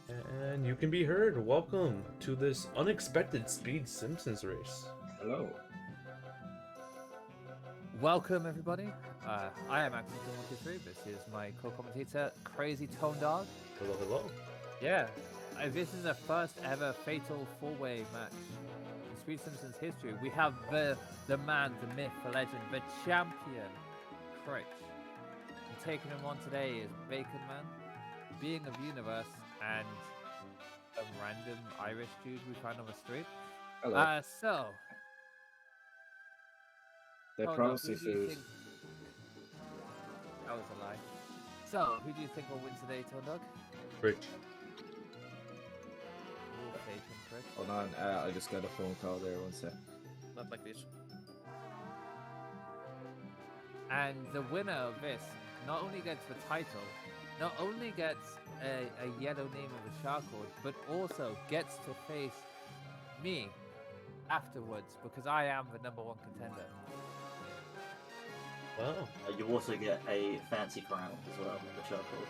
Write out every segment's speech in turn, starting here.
And you can be heard. Welcome to this unexpected speed Simpsons race. Hello. Welcome, everybody. I am Acting123. This is my co-commentator, Crazy Tone Dog. Hello, hello. Yeah, this is the first ever fatal four-way match in Speed Simpsons history. We have the man, the myth, the legend, the champion, Critch. And taking him on today is Bacon Man, Being of Universe, and a random Irish dude we found on the street. Hello. So, They Tone Dog, promised who you do you food. think? That was a lie. So, who do you think will win today, Tone Dog? Rich. Hold on, I just got a phone call there, one sec. Not like this. And the winner of this not only gets the title, not only gets a yellow name of the charcoal, but also gets to face me afterwards because I am the #1 contender. Wow. You also get a fancy crown as well, the charcoal.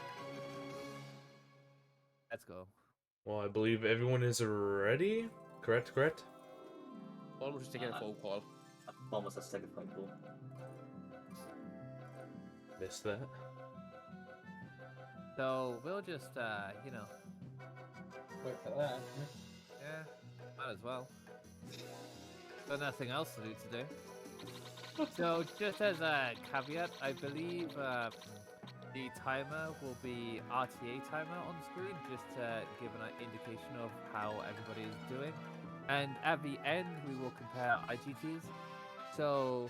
Let's go. Well, I believe everyone is ready. Correct? Bulmers is taking a phone call. Bulmers has to take a phone call. Missed that. So we'll just, Wait for that. yeah, might as well. Got nothing else to do today. So just as a caveat, I believe the timer will be RTA timer on screen, just to give an indication of how everybody is doing. And at the end, we will compare IGTs. So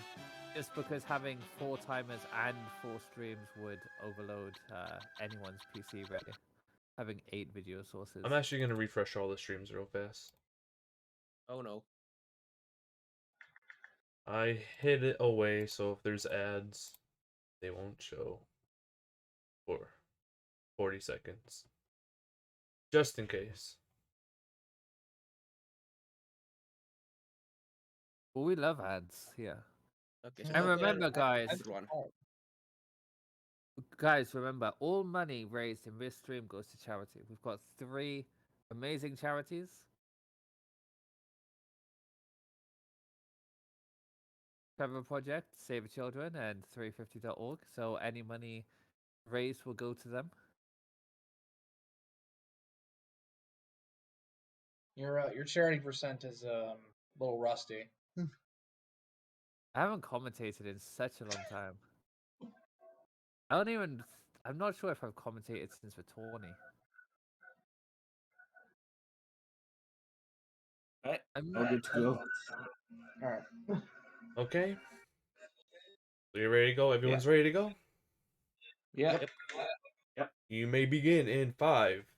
just because having 4 timers and 4 streams would overload anyone's PC really. Having 8 video sources. I'm actually going to refresh all the streams real fast. Oh no. I hid it away, so if there's ads, they won't show for 40 seconds. Just in case. Well, we love ads here. Okay. And remember, guys, Oh, remember, all money raised in this stream goes to charity. We've got 3 amazing charities. Trevor Project, Save the Children, and 350.org. So any money raised will go to them. your charity percent is a little rusty. I haven't commentated in such a long time. I don't even. I'm not sure if I've commentated since the tourney. Alright, I'm all good to go. All right. Okay. So you ready to go? Everyone's ready to go? Yeah. Yep. You may begin in 5,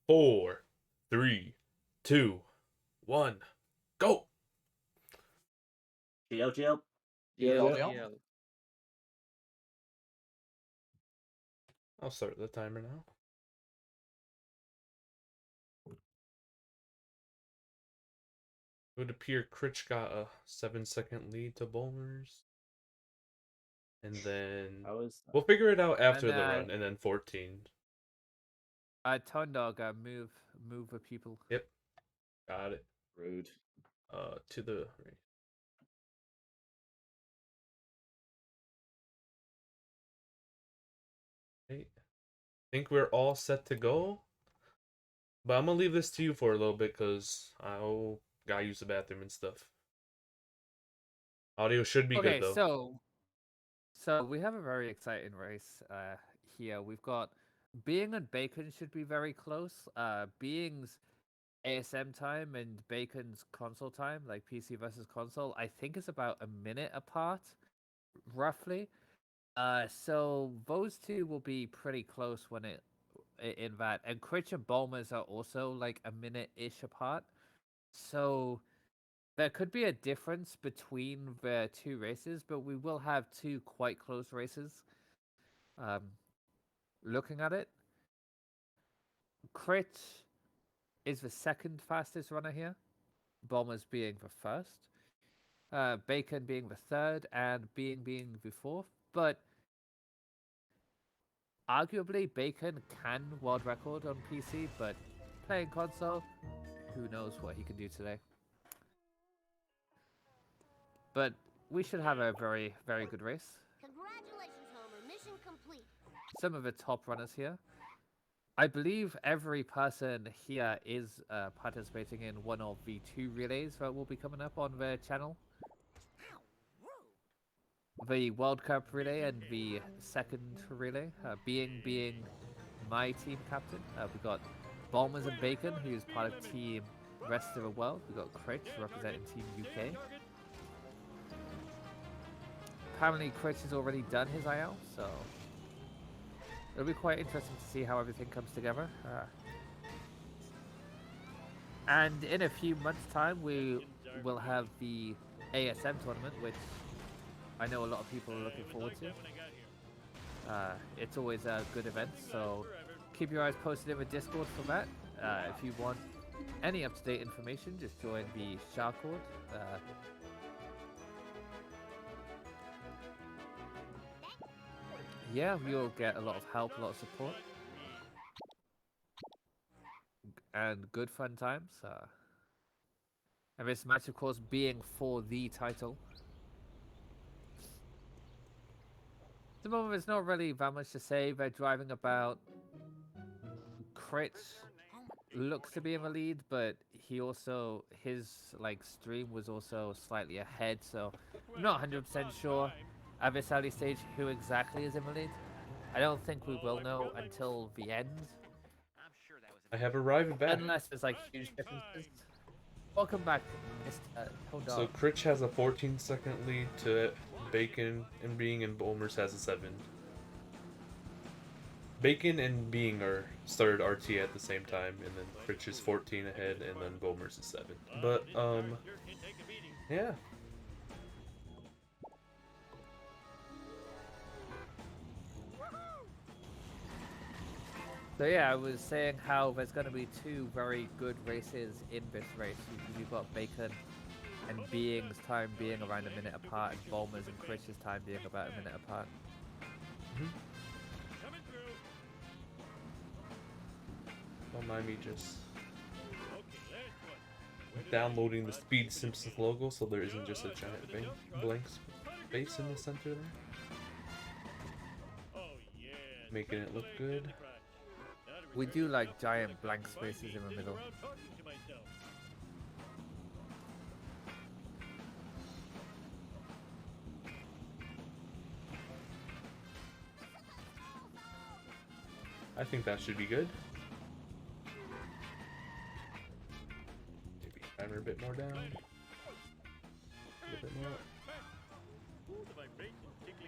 4, 3, 2, 1, go! GL. GL. I'll start the timer now. It would appear Critch got a 7-second lead to Bulmers. And then we'll figure it out after the run, and then 14. Tone Dog, move the people. Yep. Got it. Rude. To the right. I think we're all set to go. But I'm gonna leave this to you for a little bit because I gotta use the bathroom and stuff. Audio should be good though. So we have a very exciting race here. We've got Being and Bacon should be very close. Being's ASM time and Bacon's console time, like PC versus console, I think is about a minute apart, roughly. So those two will be pretty close when in that. And Critch and Bulmers are also like a minute-ish apart. So there could be a difference between the 2 races, but we will have 2 quite close races. Looking at it, Critch is the 2nd fastest runner here, Bombers being the 1st, Bacon being the 3rd, and being the 4th. But arguably, Bacon can world record on PC, but playing console, who knows what he can do today. But we should have a very, very good race. Congratulations, Homer. Mission complete. Some of the top runners here. I believe every person here is participating in one of the 2 relays that will be coming up on the channel. The World Cup relay and the second relay, being my team captain. We've got Bulmers and Bacon, who's part of Team Rest of the World. We've got Critch representing Team UK. Apparently Critch has already done his IL, so it'll be quite interesting to see how everything comes together. And in a few months' time, we will have the ASM tournament, which I know a lot of people are looking forward to. It's always a good event, so keep your eyes posted in the Discord for that. If you want any up-to-date information, just join the Sharkcord. Yeah, you'll get a lot of help, a lot of support. And good fun times. And this match, of course, being for the title. At the moment, there's not really that much to say. They're driving about. Critch looks to be in the lead, but his stream was also slightly ahead, so I'm not 100% sure at this early stage who exactly is in the lead. I don't think we will know until the end. I have arrived back. Unless there's huge differences. Welcome back, Mr. Hold on. So Critch has a 14-second lead to Bacon and Being, and Bulmers has a 7. Bacon and Being are started RT at the same time, and then Critch is 14 ahead, and then Bulmers is 7. But yeah. So yeah, I was saying how there's going to be 2 very good races in this race. You've got Bacon and Being's time being around a minute apart, and Bulmers and Critch's time being about a minute apart. Don't mind me just downloading the Speed Simpsons logo so there isn't just a giant blank space in the center there. Making it look good. We do like giant blank spaces in the middle. I think that should be good. Maybe timer a bit more down. A little bit more.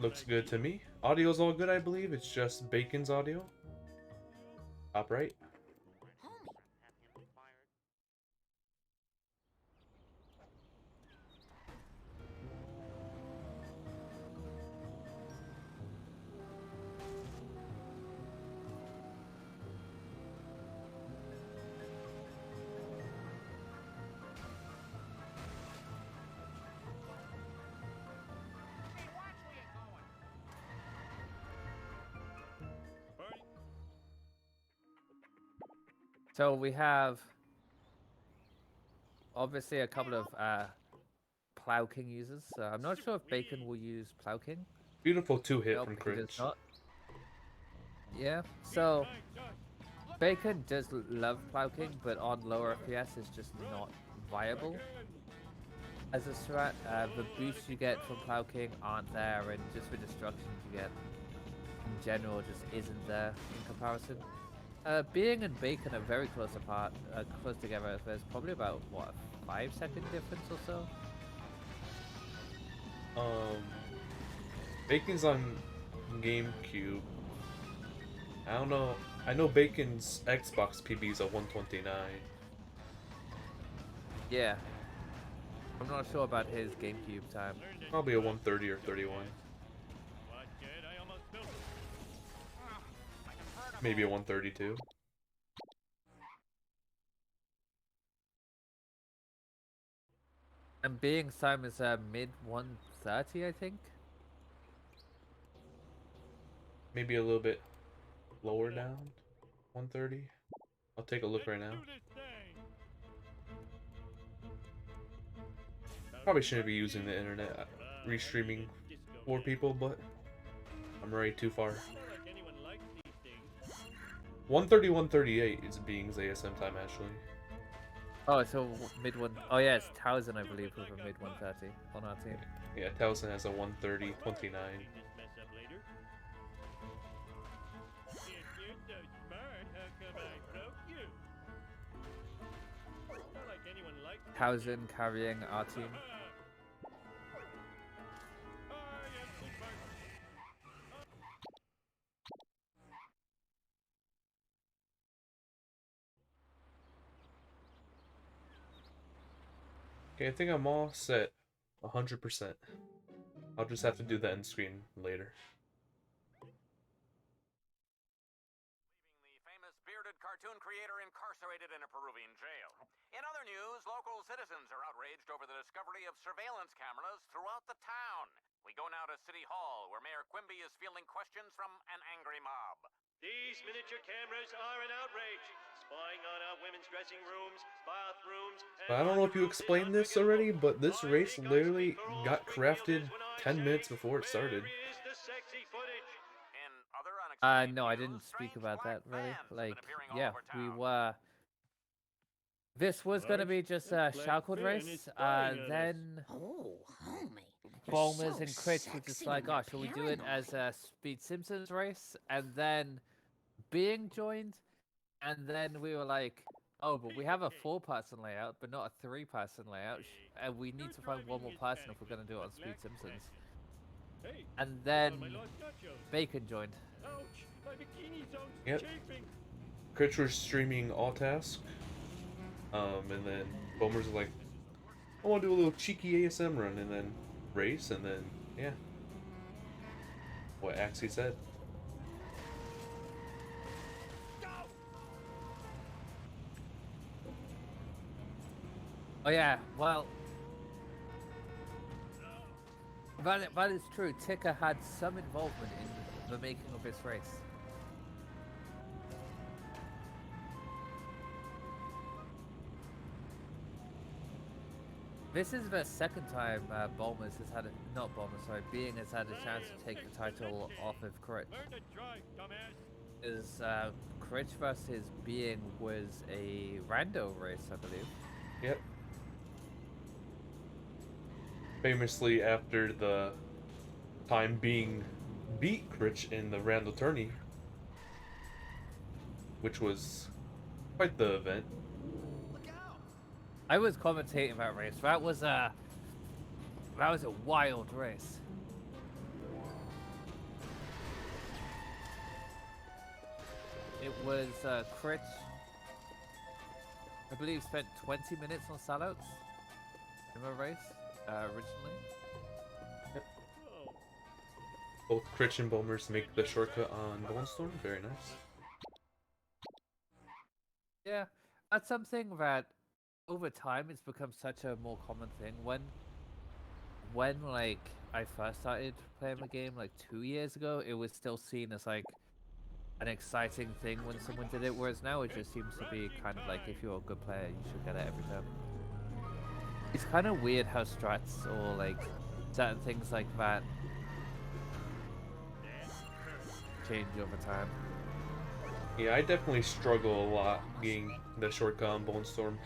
Looks good to me. Audio's all good, I believe. It's just Bacon's audio. Top right. So we have obviously a couple of Plow King users. I'm not sure if Bacon will use Plow King. Beautiful 2-hit from Critch. Yeah, so Bacon does love Plow King, but on lower FPS is just not viable as a strat. The boosts you get from Plow King aren't there, and just the destruction you get in general just isn't there in comparison. Being and Bacon are very close apart, close together. There's probably about, what, a 5-second difference or so? Bacon's on GameCube. I don't know. I know Bacon's Xbox PB is a 129. Yeah. I'm not sure about his GameCube time. Probably a 130 or 31. Maybe a 132. And Being's time is mid 130, I think. Maybe a little bit lower down. 130. I'll take a look right now. Probably shouldn't be using the internet restreaming for people, but I'm already too far. 1:31:38 is Being's ASM time, actually. Oh, so mid one. Oh yeah, it's Towson, I believe, with a mid 130 on our team. Yeah, Towson has a 1:30:29. Towson carrying our team. Okay, I think I'm all set. 100%. I'll just have to do the end screen later. The famous bearded cartoon creator incarcerated in a Peruvian jail. In other news, local citizens are outraged over the discovery of surveillance cameras throughout the town. We go now to City Hall, where Mayor Quimby is fielding questions from an angry mob. These miniature cameras are an outrage, spying on our women's dressing rooms, bathrooms, and I don't know if you explained this already, but this race literally got crafted 10 minutes before it started. Where is the sexy footage? In other unexplained No, I news, didn't speak strange about black that really. vans have Like, been appearing all yeah, over we town. were. This was gonna be just a shellcode race. Then Oh, homie. Bulmers and Critch were just like, oh, shall we do it as a Speed Simpsons race? And then Being joined, and then we were like, oh, but we have a 4-person layout, but not a 3-person layout, and we need to find one more person if we're gonna do it on Speed Simpsons. And then Bacon joined. Yep. Critch was streaming all tasks. And then Bulmers was like, I want to do a little cheeky ASM run, and then race, and then, yeah. What Axie said. Oh yeah, well, that is true. Ticker had some involvement in the making of this race. This is the second time Bulmers has had Being has had a chance to take the title off of Critch. Is Critch versus Being was a rando race, I believe. Yep. Famously, after the time Being beat Critch in the rando tourney, which was quite the event. I was commentating that race. That was a wild race. It was Critch, I believe, spent 20 minutes on sellouts in the race originally. Yep. Both Critch and Bulmers make the shortcut on Bone Storm. Very nice. Yeah, that's something that over time it's become such a more common thing. When like I first started playing the game like 2 years ago, it was still seen as like an exciting thing when someone did it, whereas now it just seems to be kind of like, if you're a good player, you should get it every time. It's kind of weird how strats or like certain things like that change over time. Yeah, I definitely struggle a lot getting the shortcut on Bone Storm.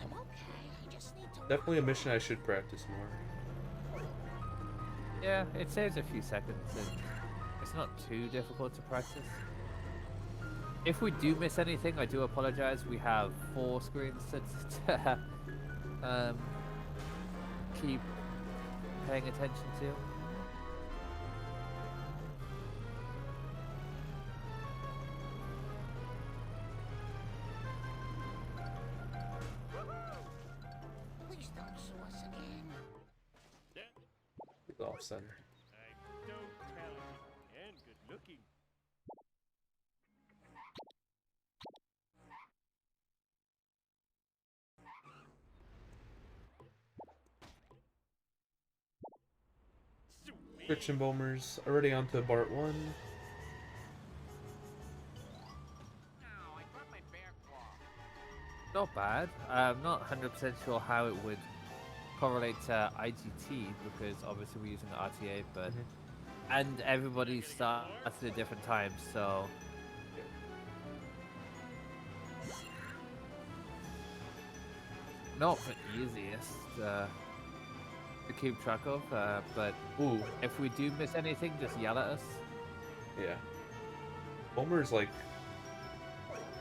Definitely a mission I should practice more. Yeah, it saves a few seconds and it's not too difficult to practice. If we do miss anything, I do apologize. We have 4 screens to keep paying attention to. Please don't sue us again. It's off center. I'm so talented and good looking. Critch and Bulmers already onto Bart 1. Ow, I dropped my bear claw. Not bad. I'm not 100% sure how it would correlate to IGT because obviously we're using RTA, but Mhm. and everybody starts at different times, so not the easiest to keep track of. But Ooh, if we do miss anything, just yell at us. yeah. Bulmers like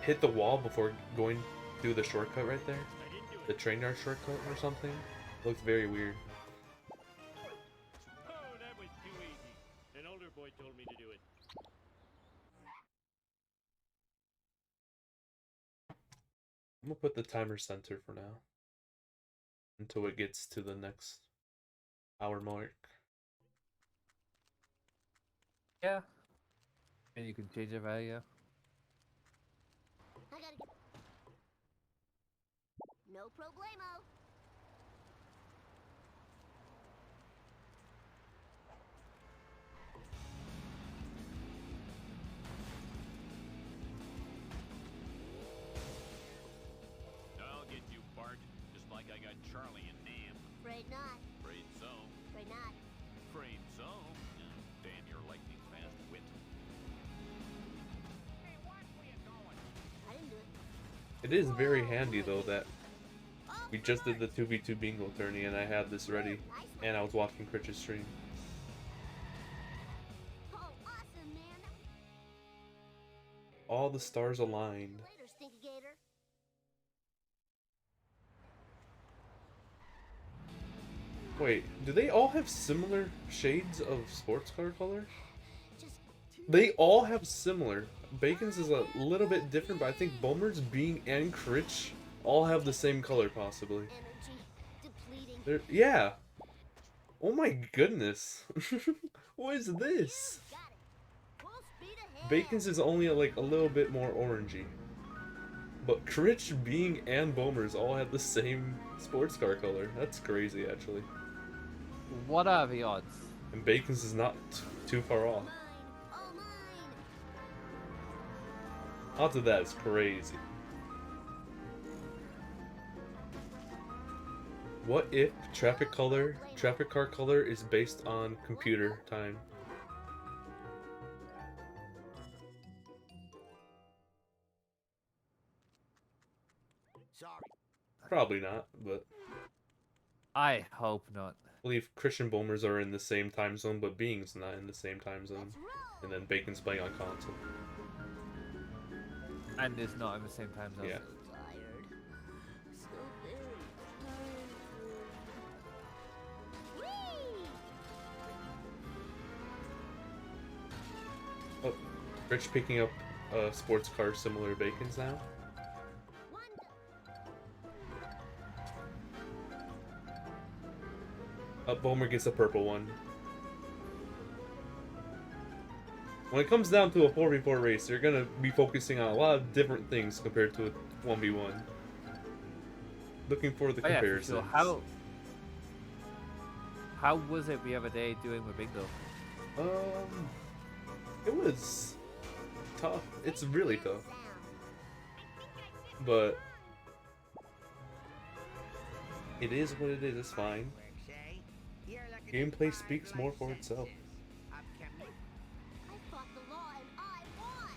hit the wall before going through the shortcut right there. I didn't do The it. train yard shortcut or something. Looks very weird. Oh, that was too easy. An older boy told me to do it. I'm gonna put the timer center for now. Until it gets to the next hour mark. Yeah, and you can change the value. I gotta get. No problemo. I'll get you, Bart. Just like I got Charlie and Nam. Afraid not. Afraid so. Afraid not. Afraid so. Damn your lightning fast wit. Hey, watch where you're going. I didn't do it. It is very handy though that we just did the 2v2 bingo tourney and I had this ready and I was watching Critch's stream. Oh, awesome, man. All the stars aligned. Later, Stinky Gator. Wait, do they all have similar shades of sports car color? Just They all have similar. Bacon's is a little bit different, but I think Bulmers, Being, and Critch all have the same color possibly. energy depleting. They're, yeah. Oh my goodness. What is this? Got it. Full speed ahead. Bacon's is only like a little bit more orangey. But Critch, Being, and Bulmers all have the same sports car color. That's crazy actually. What are the odds? And Bacon's is not too far off. Mine. All mine. Odds of that is crazy. What if traffic car color is based on computer time? Sorry. Probably not, but I hope not. I believe Christian Bulmers are in the same time zone, but Being's not in the same time zone. Let's roll. And then Bacon's playing on console. And it's not in the same time zone. Yeah. So tired. So very tired. Whee! Oh, Rich picking up a sports car similar to Bacon's now. One. Bulmer gets a purple one. When it comes down to a 4v4 race, you're gonna be focusing on a lot of different things compared to a 1v1. Looking for the Oh, yeah, for comparisons. sure. How was it the other day doing with bingo? It was tough. It's really tough. But it is what it is. It's fine. Gameplay speaks more for itself. I fought the law and I won.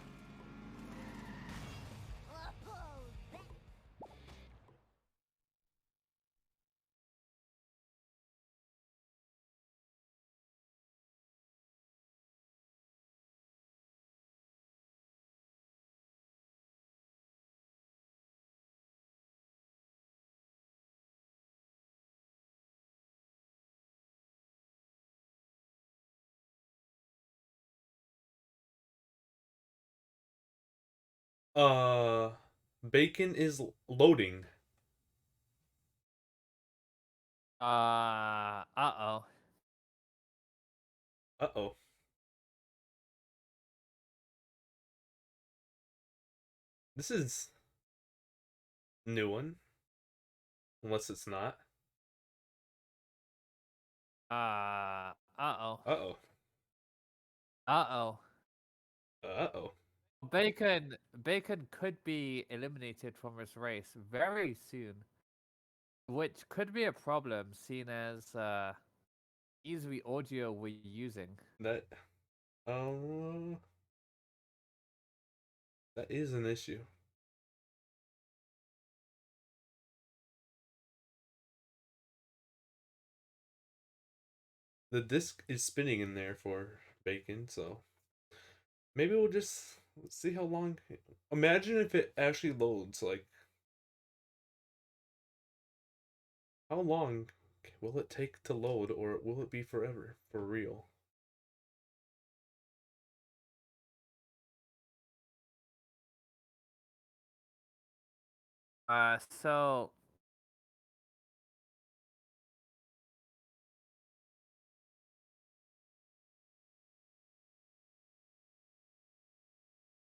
Oh, that. Bacon is loading. Uh-oh. Uh-oh. This is a new one. Unless it's not. Uh-oh. Uh-oh. Uh-oh. Uh-oh. Bacon could be eliminated from this race very soon, which could be a problem, seeing as is the audio we're using. That that is an issue. The disc is spinning in there for Bacon, so maybe we'll just see how long. Imagine if it actually loads. Like, how long will it take to load, or will it be forever for real? So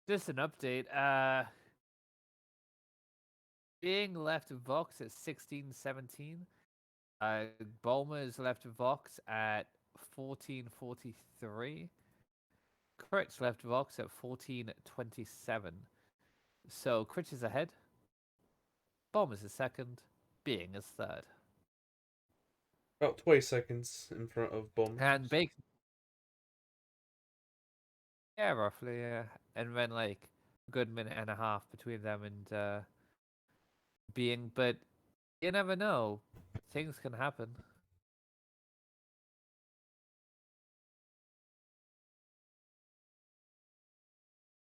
just an update. Being left Vox at 16:17. Bulmers left Vox at 14:43. Critch left Vox at 14:27. So Critch is ahead. Bulmers is second. Being is third. About 20 seconds in front of Bulmers. And Bacon. Yeah, roughly, yeah. And then like a good minute and a half between them and Being, but you never know. Things can happen.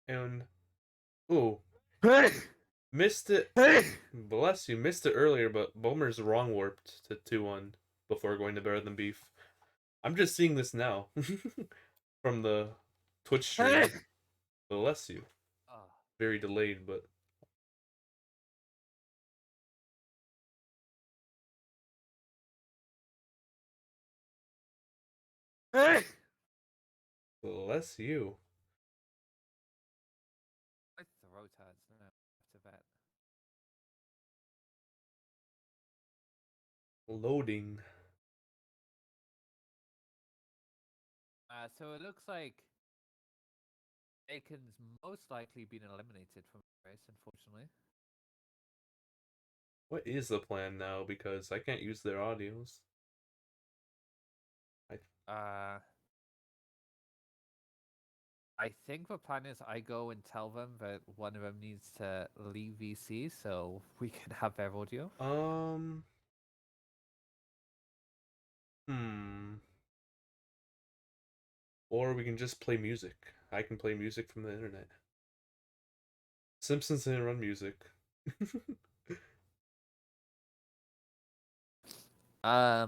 And ooh, missed it. Bless you, missed it earlier, but Bulmer's wrong warped to 2-1 before going to Better Than Beef. I'm just seeing this now from the Twitch stream. Bless you. Oh. Very delayed, but bless you. My throat hurts now after that. Loading. So it looks like Bacon's most likely been eliminated from the race, unfortunately. What is the plan now? Because I can't use their audios. I think the plan is I go and tell them that one of them needs to leave VC so we can have their audio. Or we can just play music. I can play music from the internet. Simpsons didn't run music. I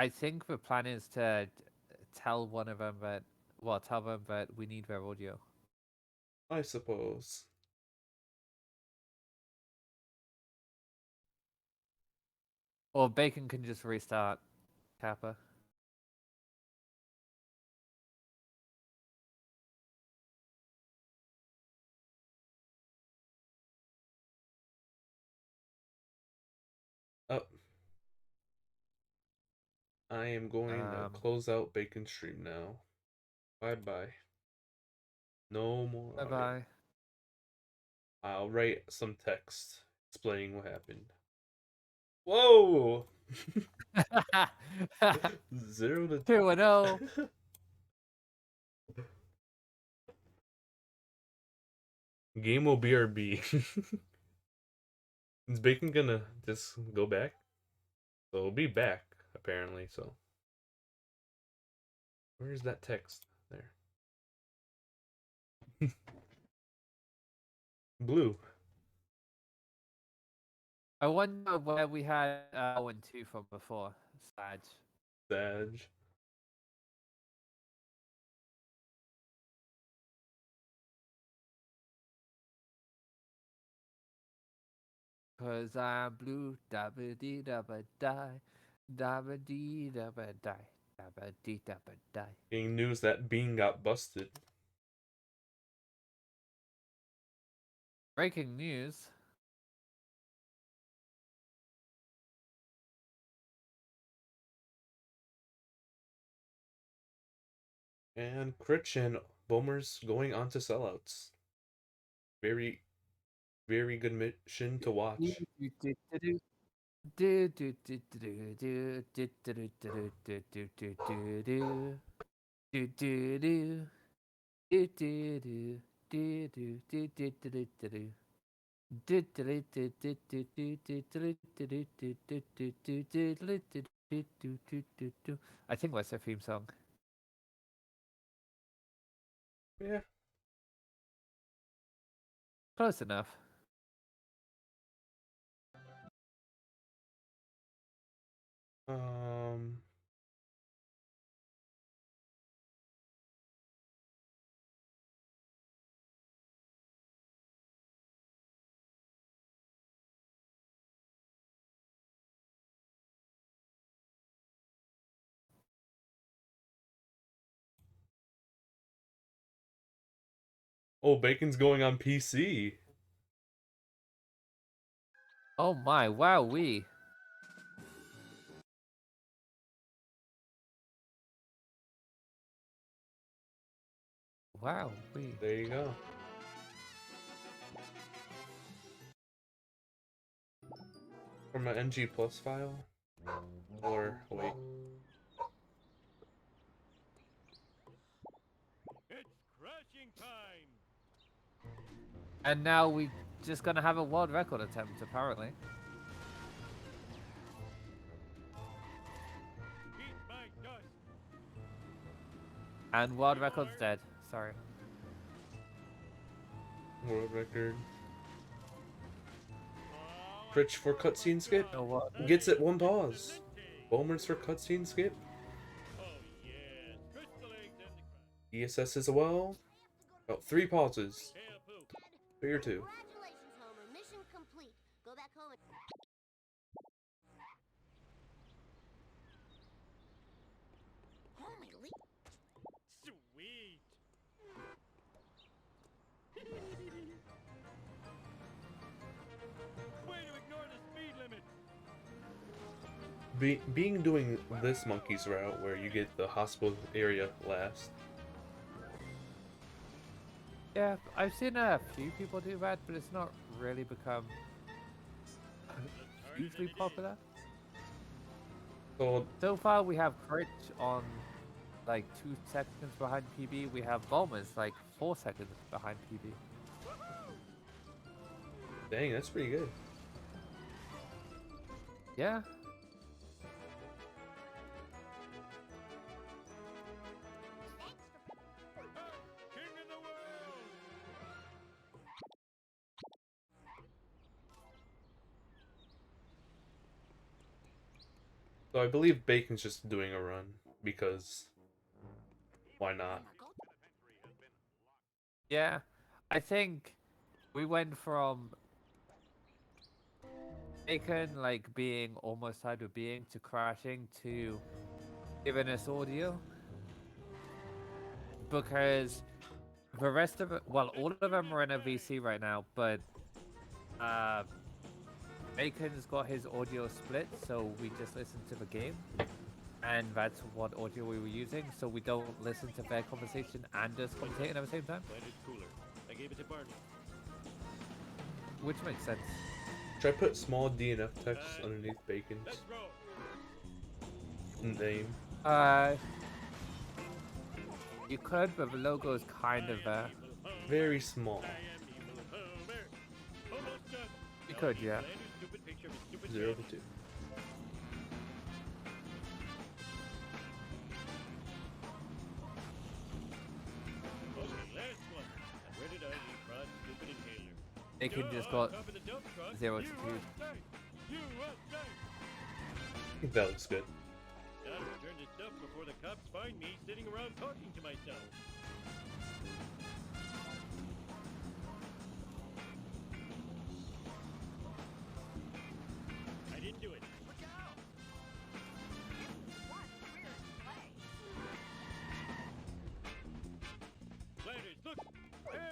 think the plan is to tell one of them that, well, tell them that we need their audio. I suppose. Or Bacon can just restart Kappa. Oh. I am going to close out Bacon stream now. Bye-bye. No more audio. Bye-bye. I'll write some text explaining what happened. Whoa! 0 to 2-0. Game will BRB. Is Bacon gonna just go back? So it'll be back, apparently, so. Where's that text? There. Blue. I wonder where we had 0-2 from before. Sad. Sag. Cause I'm blue, dabba dee dabba die, dabba dee dabba die, dabba dee dabba die. Getting news that Bean got busted. Breaking news. And Critch and Bulmers going on to sellouts. Very, very good mission to watch. I think that's their theme song. Yeah. Close enough. Um. Oh, Bacon's going on PC. Oh my, wow, we. Wow, we. There you go. From an NG Plus file? Or, wait. It's crashing time! And now we just gonna have a world record attempt, apparently. Eat my dust! And world record's dead. Sorry. World record. Critch for cutscene skip. Oh, what? Gets it 1 pause. Bulmers for cutscene skip. Oh yes, crystal eggs and the crack. ESS as well. Oh, 3 pauses. Tail poop. Figure 2. Congratulations, Homer. Mission complete. Go back home and... Homer, Sweet! Way to ignore the speed limit! Being doing this monkey's route where you get the hospital area last. Yeah, I've seen a few people do that, but it's not really become hugely popular. So far, we have Critch on like 2 seconds behind PB. We have Bulmers like 4 seconds behind PB. Dang, that's pretty good. Yeah. King of the world! So I believe Bacon's just doing a run because why not? Yeah, I think we went from Bacon like being almost side of being to crashing to giving us audio because the rest of it, well, all of them are in a VC right now, but Bacon's got his audio split, so we just listen to the game, and that's what audio we were using, so we don't listen to their conversation and us commentating at the same time. But it's cooler. I gave it to Barney. Which makes sense. Should I put small DNF text underneath Bacon's Let's roll. name? You could, but the logo is kind of Very small. I am evil Homer. Almost done. You could, yeah. Land a stupid picture of a stupid 0 baby. to 2. Okay, last one. And where did I leave Rod's stupid inhaler? Bacon Go just on got top of the dump truck. 0 to You 2. USA. USA. I think that looks good. Gotta return this stuff before the cops find me sitting around talking to myself. I didn't do it. Look out! Flanders, look!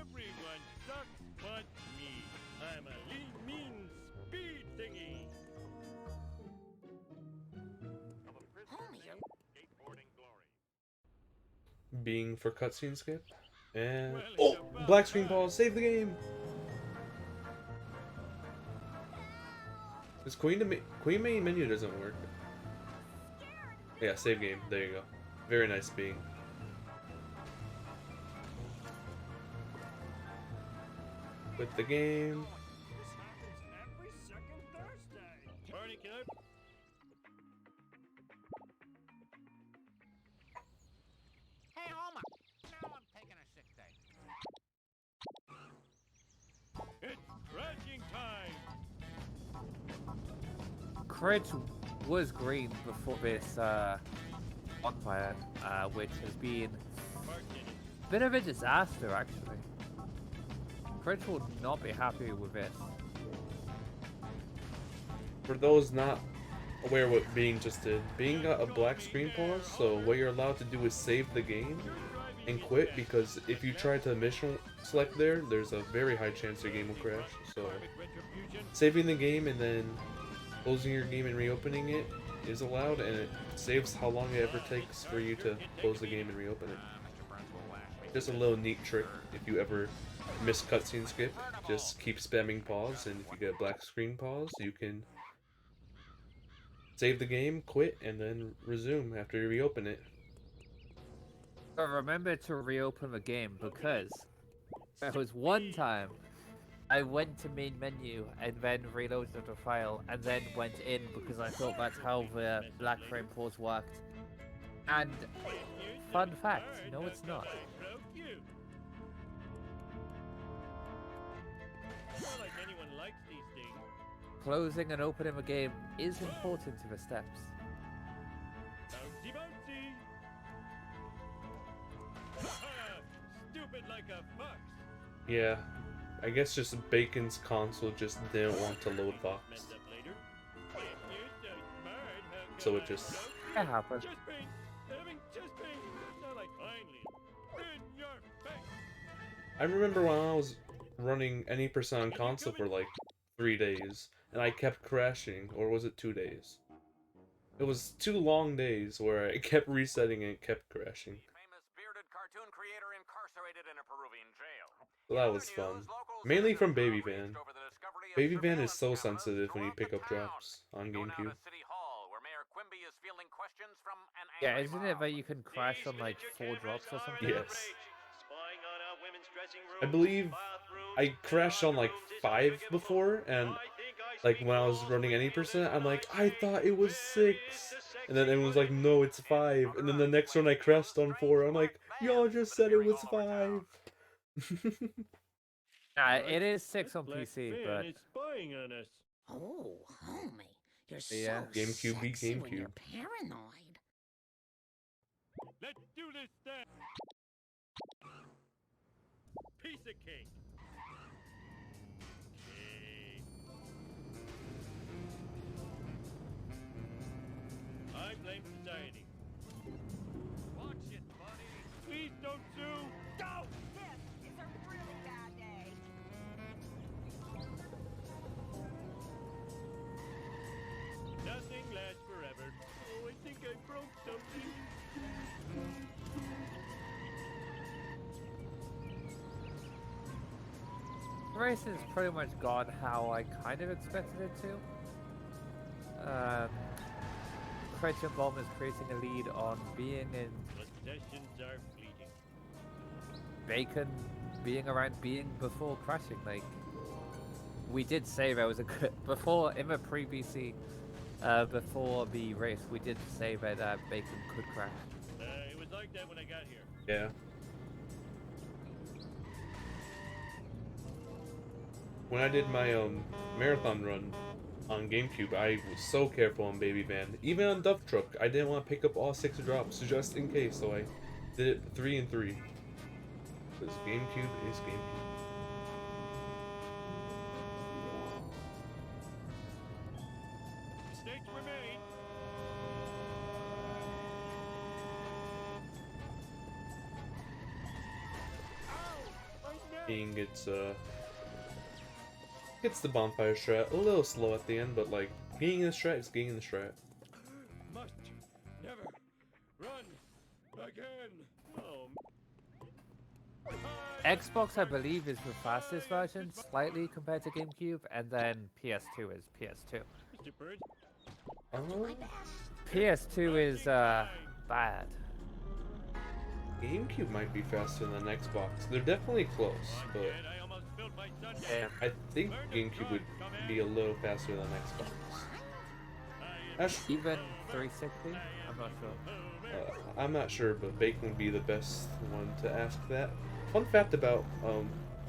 Everyone sucks but me. I'm a mean speed thingy. being for cutscene skip. And oh, black screen pause, save the game. This Queen main menu doesn't work. Yeah, save game. There you go. Very nice being. With the game. This happens every second Thursday. Barney, can I? Hey, Homer. Now I'm taking a sick day. It's crashing time. Critch was green before this bonfire, which has been a bit of a disaster actually. Critch will not be happy with this. For those not aware what Being just did, Being got a black screen pause, so what you're allowed to do is save the game and quit, because if you try to mission select there, there's a very high chance your game will crash. So saving the game and then closing your game and reopening it is allowed, and it saves how long it ever takes for you to close the game and reopen it. Just a little neat trick if you ever miss cutscene skip. Just keep spamming pause, and if you get a black screen pause, you can save the game, quit, and then resume after you reopen it. But remember to reopen the game, because there was one time I went to main menu and then reloaded the file and then went in because I thought that's how the black frame pause worked. And fun fact, no it's not. Not like anyone likes these things. Closing and opening the game is important to the steps. Bouncy, bouncy. Stupid like a fox. Yeah, I guess just Bacon's console just didn't want to load Vox, Messed up later. If you're so smart, how so come it just... It happens. Just pain. Having just pain. Not like finally. In your face. I remember when I was running any percent on console for like 3 days, and I kept crashing, or was it 2 days? It was 2 long days where I kept resetting and it kept crashing. Famous bearded cartoon creator incarcerated in a Peruvian jail. So that was fun. Mainly from Baby Van. Baby Van is so sensitive when you pick up drops on GameCube. Yeah, isn't it that you can crash on like 4 drops or something? Yes. I believe I crashed on like 5 before, and like when I was running any percent, I'm like, I thought it was 6. And then everyone's like, no, it's 5. And then the next one I crashed on 4. I'm like, y'all just said it was 5. It is 6 on PC, but It's spying on us. Oh, homie, you're so Yeah. GameCube beat sexy when you're GameCube. paranoid. Let's do this then. Piece of cake. Okay. I blame society. Watch it, buddy. Please don't sue. Go! This is a really bad day. Nothing lasts forever. Oh, I think I broke something. the race has pretty much gone how I kind of expected it to. Critch and Bulmers creating a lead on being in Possessions are fleeting. Bacon being around being before crashing. Like, we did say there was a good before in the pre-BC, before the race, we did say that Bacon could crash. It was like that when I got here. Yeah. When I did my marathon run on GameCube, I was so careful on Baby Van. Even on Duff Truck, I didn't want to pick up all 6 drops just in case, so I did it 3 and 3. Because GameCube is GameCube. Mistakes were made. Being it's the bonfire strat, a little slow at the end, but like being in the strat is getting in the strat. Must never run again. Oh, Xbox, I believe, is the fastest version, slightly compared to GameCube, and then PS2 is PS2. Mr. Bird. Oh, PS2 is bad. GameCube might be faster than Xbox. They're definitely close, but Yet I almost spilled my Sunday. Yeah. I think GameCube would be a little faster than Xbox. Actually, Even 360? I'm not sure. I'm not sure, but Bacon would be the best one to ask that. Fun fact about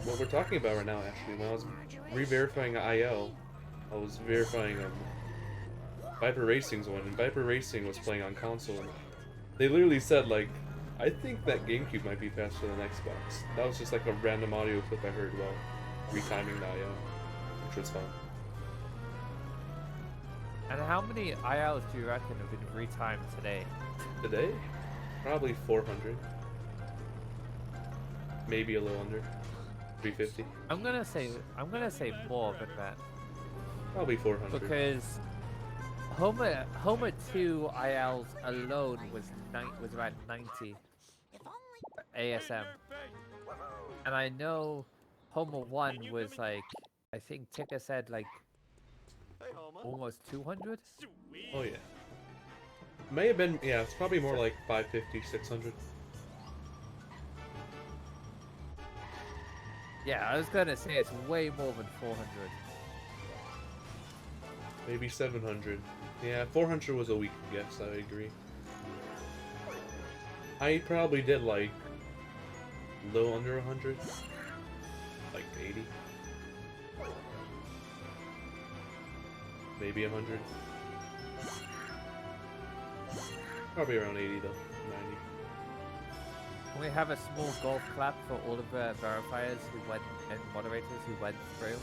what we're talking about right now, actually, when I was re-verifying IO, I was verifying Viper Racing's one, and Viper Racing was playing on console, and they literally said, like, I think that GameCube might be faster than Xbox. That was just like a random audio clip I heard while retiming the IO, which was fun. And how many ILs do you reckon have been retimed today? Today? Probably 400. Maybe a little under. 350. I'm gonna say more than that, Probably 400. because Homer 2 ILs alone was about 90 ASM, and I know Homer 1 was like, I think Ticker said like Hey, Homer. almost 200. Sweet. Oh yeah. May have been, yeah, it's probably more like 550, 600. Yeah, I was gonna say it's way more than 400. Maybe 700. Yeah, 400 was a weak guess, I agree. I probably did like a little under 100. Like 80. Maybe 100. Probably around 80 though. 90. Can we have a small golf clap for all of the verifiers who went and moderators who went through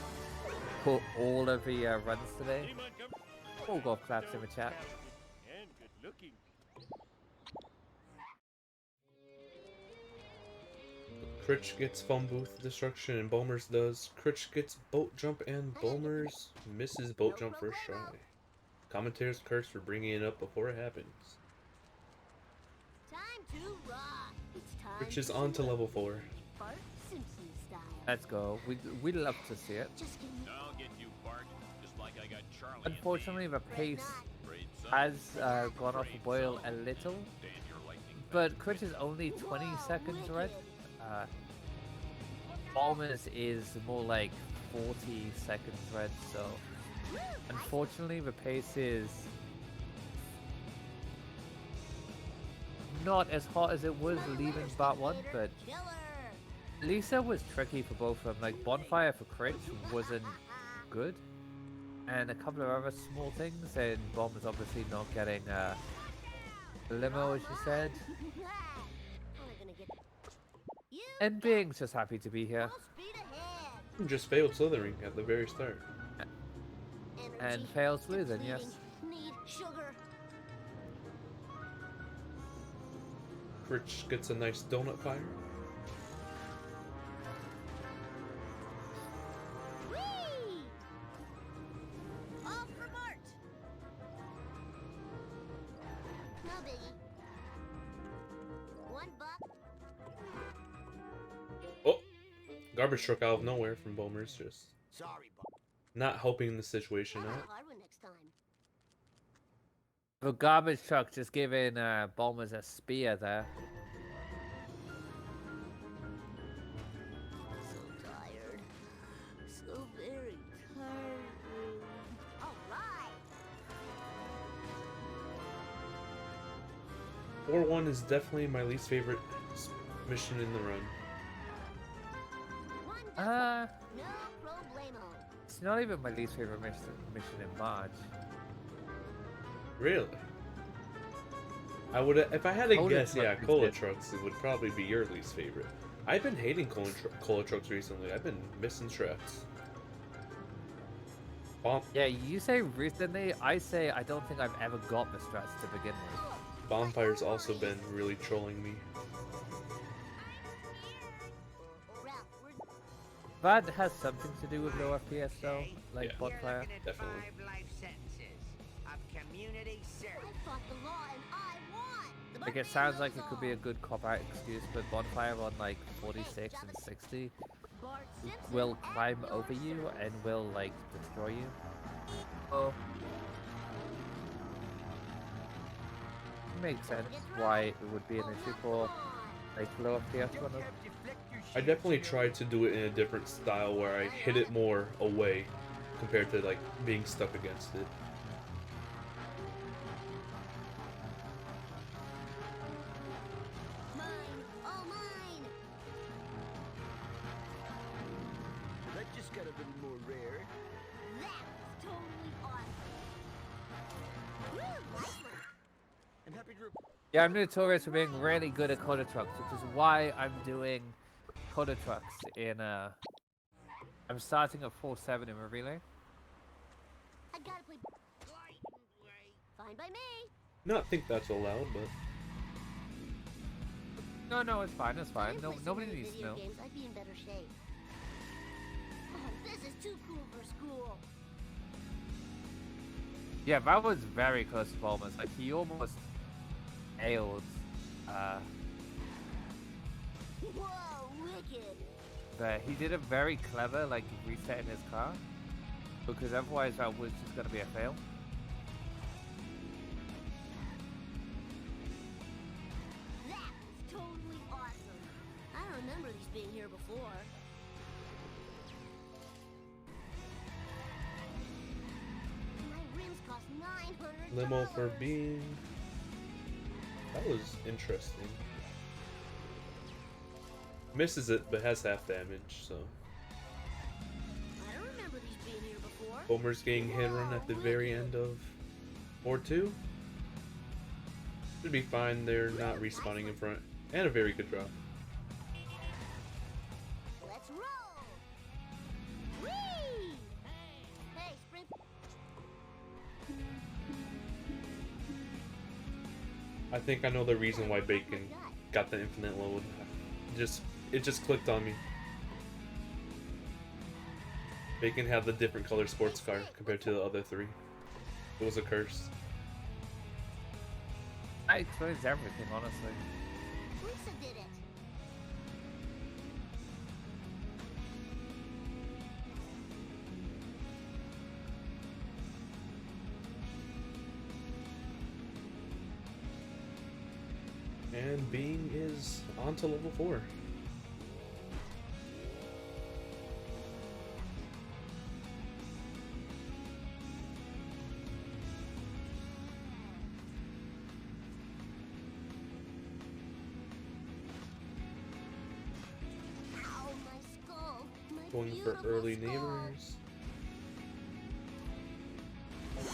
for all of the runs today? Hey, Montgomery. All golf claps in the chat. And good looking. Critch gets phone booth destruction and Bulmers does. Critch gets boat jump and Bulmers misses boat jump first try. Commentators curse for bringing it up before it happens. Time to rock. It's time Critch is on to level 4. Bart Simpson style. Let's go. We'd love to see it. Just kidding. I'll get you, Bart, just like I got Charlie. Unfortunately, the pace Great son. has gone off the boil a little, Stand your lightning but Critch is only 20 seconds red. Bulmers is more like 40 seconds red, so unfortunately the pace is not as hot as it was leaving Part 1, but Killer. Lisa was tricky for both of them. Like, Bonfire for Critch wasn't good, and a couple of other small things, and Bomber's obviously not getting limo, as she said. Only gonna get you. And Being's just happy to be here. Full speed ahead. Just failed slithering at the very start. Energy And fails slithering, depleting. yes. Need sugar. Critch gets a nice donut fire. Whee! Off for Mart. No biggie. $1. Oh! Garbage truck out of nowhere from Bulmers, just Sorry, Bob. not helping the situation Have a out. hard one next time. The garbage truck just giving Bulmers a spear there. So tired. So very tired. All right. 4-1 is definitely my least favorite mission in the run. One Uh, no problemo. it's not even my least favorite mission in March. Really? I would, if I had to Cola guess, truck yeah, is cola good. trucks would probably be your least favorite. I've been hating cola trucks recently. I've been missing strats. Yeah, you say recently, I say I don't think I've ever got the strats to begin with. Bonfire's also been really trolling me. Ralph, we're That has something to do with low FPS though, like Yeah. Bonfire. Definitely. 5 life sentences of community I service. fought the law and I won. The Like, it sounds like it could be a good cop-out excuse, but Bonfire on, like, 46 and 60 will climb over you and will, like, destroy you. Oh. Makes sense why it would be an issue for, like, lower FPS runners. I definitely tried to do it in a different style where I hit it more away compared to, like, being stuck against it. That just got a little more rare. That's totally awesome. Woo, nice one. I'm happy to Yeah, I'm notorious for being really good at coda trucks, which is why I'm doing coda trucks in I'm starting at 4-7 in a relay. I gotta play. Fine by me. Not think that's allowed, but No, it's fine, it's fine. If I No, play so nobody many needs to video know. games, I'd be in better shape. Oh, this is too cool for school. Yeah, that was very close to Bulmers. Like, he almost nailed, Whoa, wicked. but he did a very clever, like, resetting his car. Because otherwise that was just gonna be a fail. That's totally awesome. I don't remember these being here before. My rims cost $900. limo for being. That was interesting. Misses it, but has half damage, so. I don't remember these being here before. Bulmers getting hit run at the very end of 4-2. Should be fine, they're not respawning in front. And a very good drop. Let's roll. Whee! Hey, sprint. I think I know the reason why Bacon got the infinite load. It just clicked on me. Bacon had the different color sports car compared to the other three. It was a curse. That explains everything, honestly. Lisa did it. And Being is on to level 4. Ow, my skull. My Going for beautiful early skull. neighbors. Now to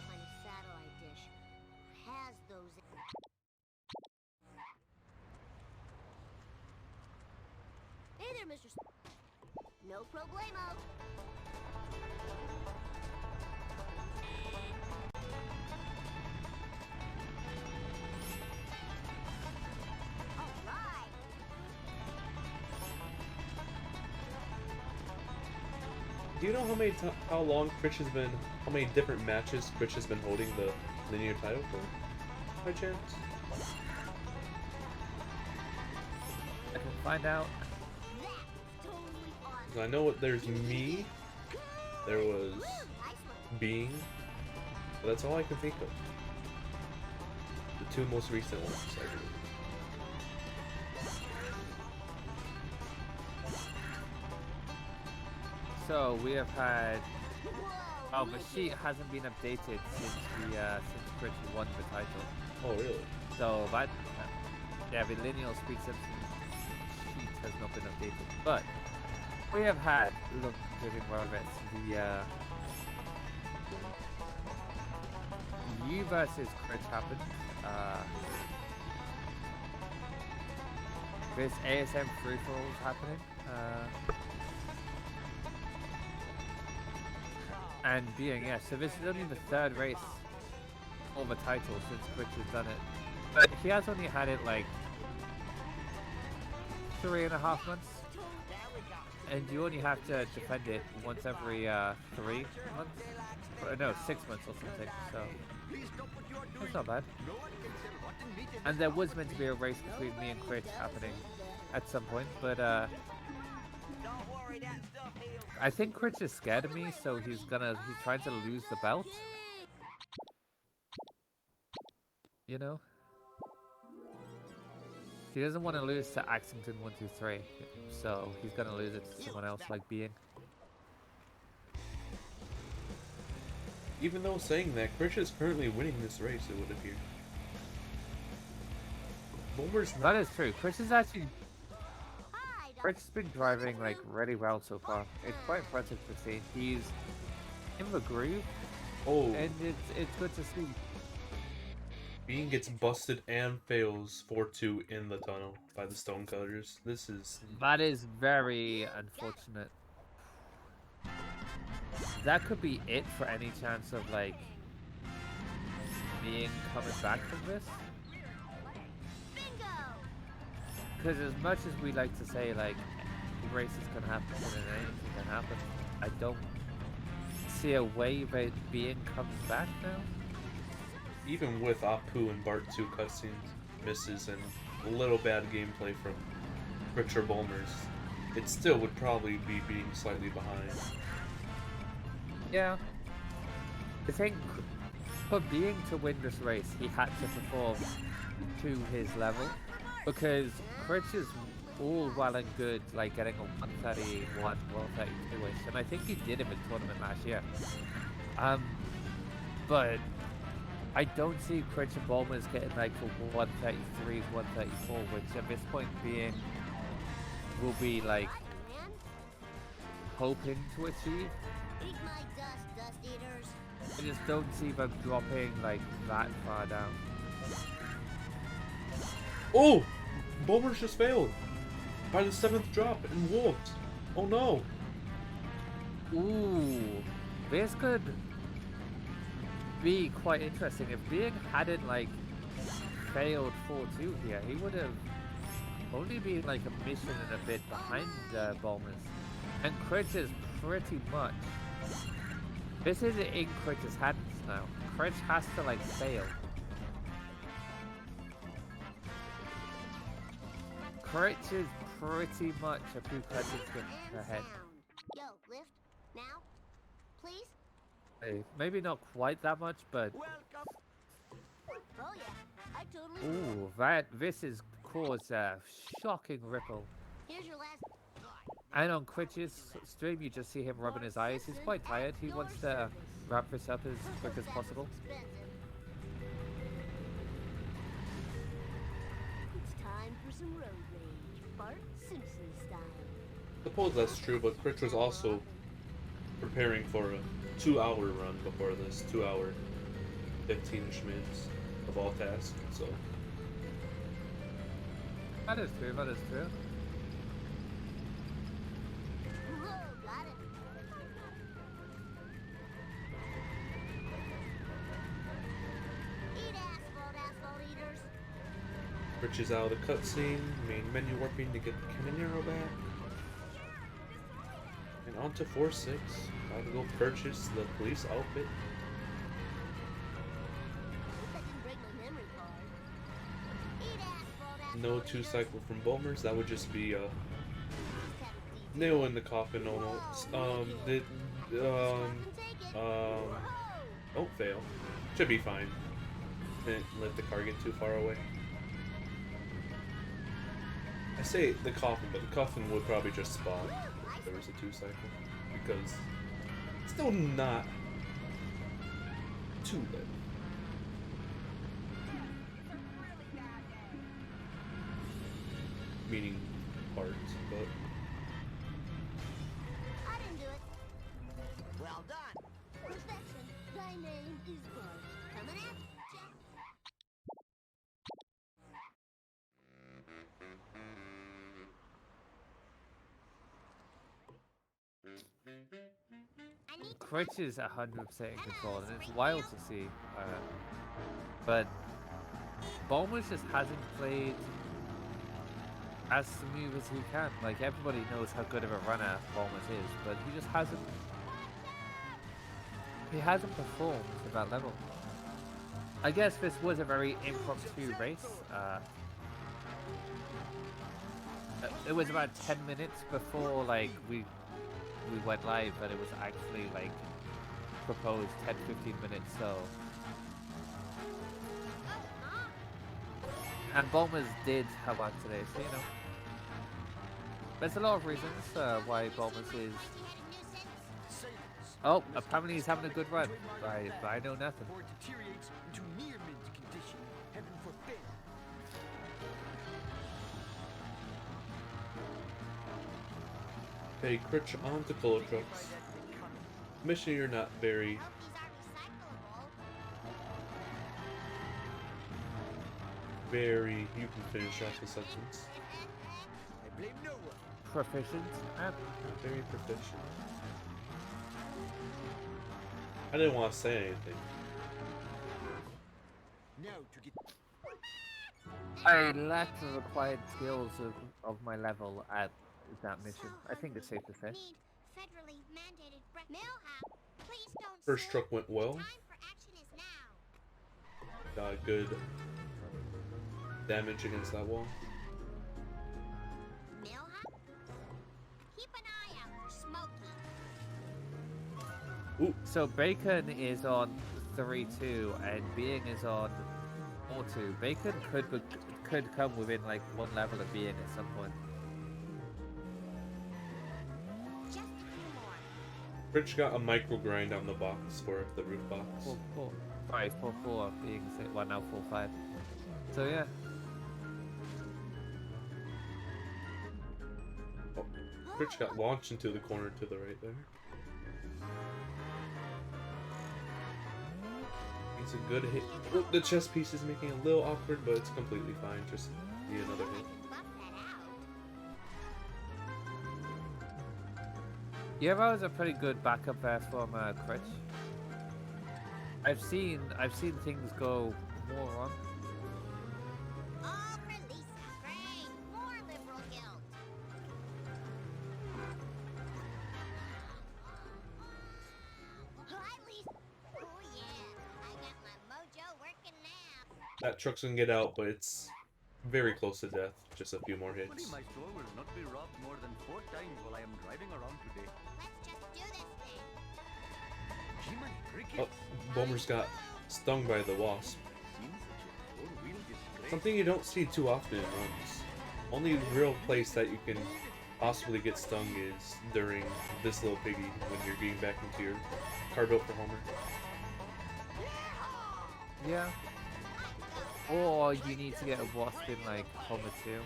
find a satellite dish. Has those. Hey there, Mr. No problemo. All right. Do you know how long Critch has been, how many different matches Critch has been holding the linear title for, by chance? I can find out. That's totally awesome. 'Cause I know there's me, there was Woo, nice one. Being, but that's all I can think of. The two most recent ones, I believe. So we have had. Whoa, Oh, the wicked. sheet hasn't been updated since since Critch won the title. Oh, really? So that yeah, the Lineal Speed Simpsons sheet has not been updated. But we have had look judging Roberts, the you versus Critch happened. This ASM free for all is happening. And Being, yeah, so this is only the third race for the title since Critch has done it. But he has only had it like 3.5 months. And you only have to defend it once every 3 months. no, 6 months or something. So it's not bad. And there was meant to be a race between me and Critch happening at some point, but I think Critch is scared of me, so he's trying to lose the belt. You know? He doesn't want to lose to Axington 123, so he's gonna lose it to someone else like Being. Even though saying that, Critch is currently winning this race, it would appear. Bulmers not. That is true. Critch is actually... Critch's been driving like really well so far. It's quite impressive to see. He's in the groove, and it's good to see. Being gets busted and fails 4-2 in the tunnel by the Stonecutters. This is... That is very unfortunate. That could be it for any chance of like Being coming back from this. Because as much as we like to say like races can happen and anything can happen, I don't see a way that Being comes back now. Even with Apu and Bart 2 cutscenes, misses, and a little bad gameplay from Critch or Bulmers, it still would probably be being slightly behind. Yeah. I think for Being to win this race, he had to perform to his level, because Critch is all well and good, like getting a 131, 132-ish, and I think he did him in tournament last year. But I don't see Critch and Bulmers getting like for 133s, 134, which at this point Being will be like hoping to achieve. I just don't see them dropping like that far down. Oh! Bulmers just failed by the 7th drop and walked. Oh no! Ooh, this could be quite interesting. If Being hadn't like failed 4-2 here, he would have only been like a mission and a bit behind Bulmers. And Critch is pretty much... This is in Critch's hands now. Critch has to like fail. Critch is pretty much a few seconds ahead. Yo, lift now, please. Hey, maybe not quite that much, but Oh yeah, I totally. ooh, this has caused a shocking ripple. Here's your last. And on Critch's stream, you just see him rubbing his eyes. He's quite tired. He wants to wrap this up as quick as possible. It's time for some road rage, Bart Simpson style. Suppose that's true, but Critch was also preparing for a 2-hour run before this, 2-hour, 15-ish minutes of all tasks, so... That is true, that is true. Whoa, got it. Eat asphalt eaters. Critch is out of the cutscene, main menu warping to get the Caminero back. And on to 4-6. About to go purchase the police outfit. Hope I didn't break my memory card. Eat asphalt No 2-cycle from Bulmers, that would just be a nail in the coffin almost. Don't fail. Should be fine. Didn't let the car get too far away. I say the coffin, but the coffin would probably just spawn if there was a 2-cycle. Because it's still not too lit. Meaning parts, but... I didn't do it. Well done. Perfection. Thy name is Bart. Coming at you. Critch is 100% in control, and it's wild to see. But Bulmers just hasn't played as smooth as he can. Like, everybody knows how good of a runner Bulmers is, but he just hasn't he hasn't performed to that level. I guess this was a very impromptu race. It was about 10 minutes before like we went live, but it was actually like proposed 10-15 minutes. So, and Bulmers did have one today, so you know. There's a lot of reasons why Bulmers is. Oh, apparently he's having a good run. I know nothing. Hey, Critch on to Cola Trucks. Mission you're not very you can finish off the sentence. Proficient and Very proficient. I didn't want to say anything. I lack the required skills of my level at that mission. I think it's safe to say. Federally mandated Millhop, please don't First truck went well. Time for action is now. Got good damage against that wall. Millhop, keep an eye out for Smokey. Ooh, So Bacon is on 3-2 and Being is on 4-2. Bacon could come within like one level of Being at some point. Just a few more. Critch got a micro grind on the box for the roof box. 4-4. Sorry, 4-4 Being well now 4-5. So yeah. Oh, Critch got launched into the corner to the right there. It's a good hit. Oh, the chest piece is making it a little awkward, but it's completely fine. Just need another hit. Yeah, that was a pretty good backup there from Critch. I've seen things go more wrong. All for Lisa. Great. More liberal guilt. Hi, Lisa. Oh, yeah. I got my mojo working now. That truck's gonna get out, but it's very close to death. Just a few more hits. My store will not be robbed more than 4 times while I am driving around today. Let's just do this thing. Jiminy cricket. Oh, Bulmers got stung by the wasp. Seems such a four-wheel disgrace. Something you don't see too often in runs. Only real place that you can possibly get stung is during this little piggy when you're getting back into your car built for Homer. Yeah. Or you need to get a wasp in like Homer 2.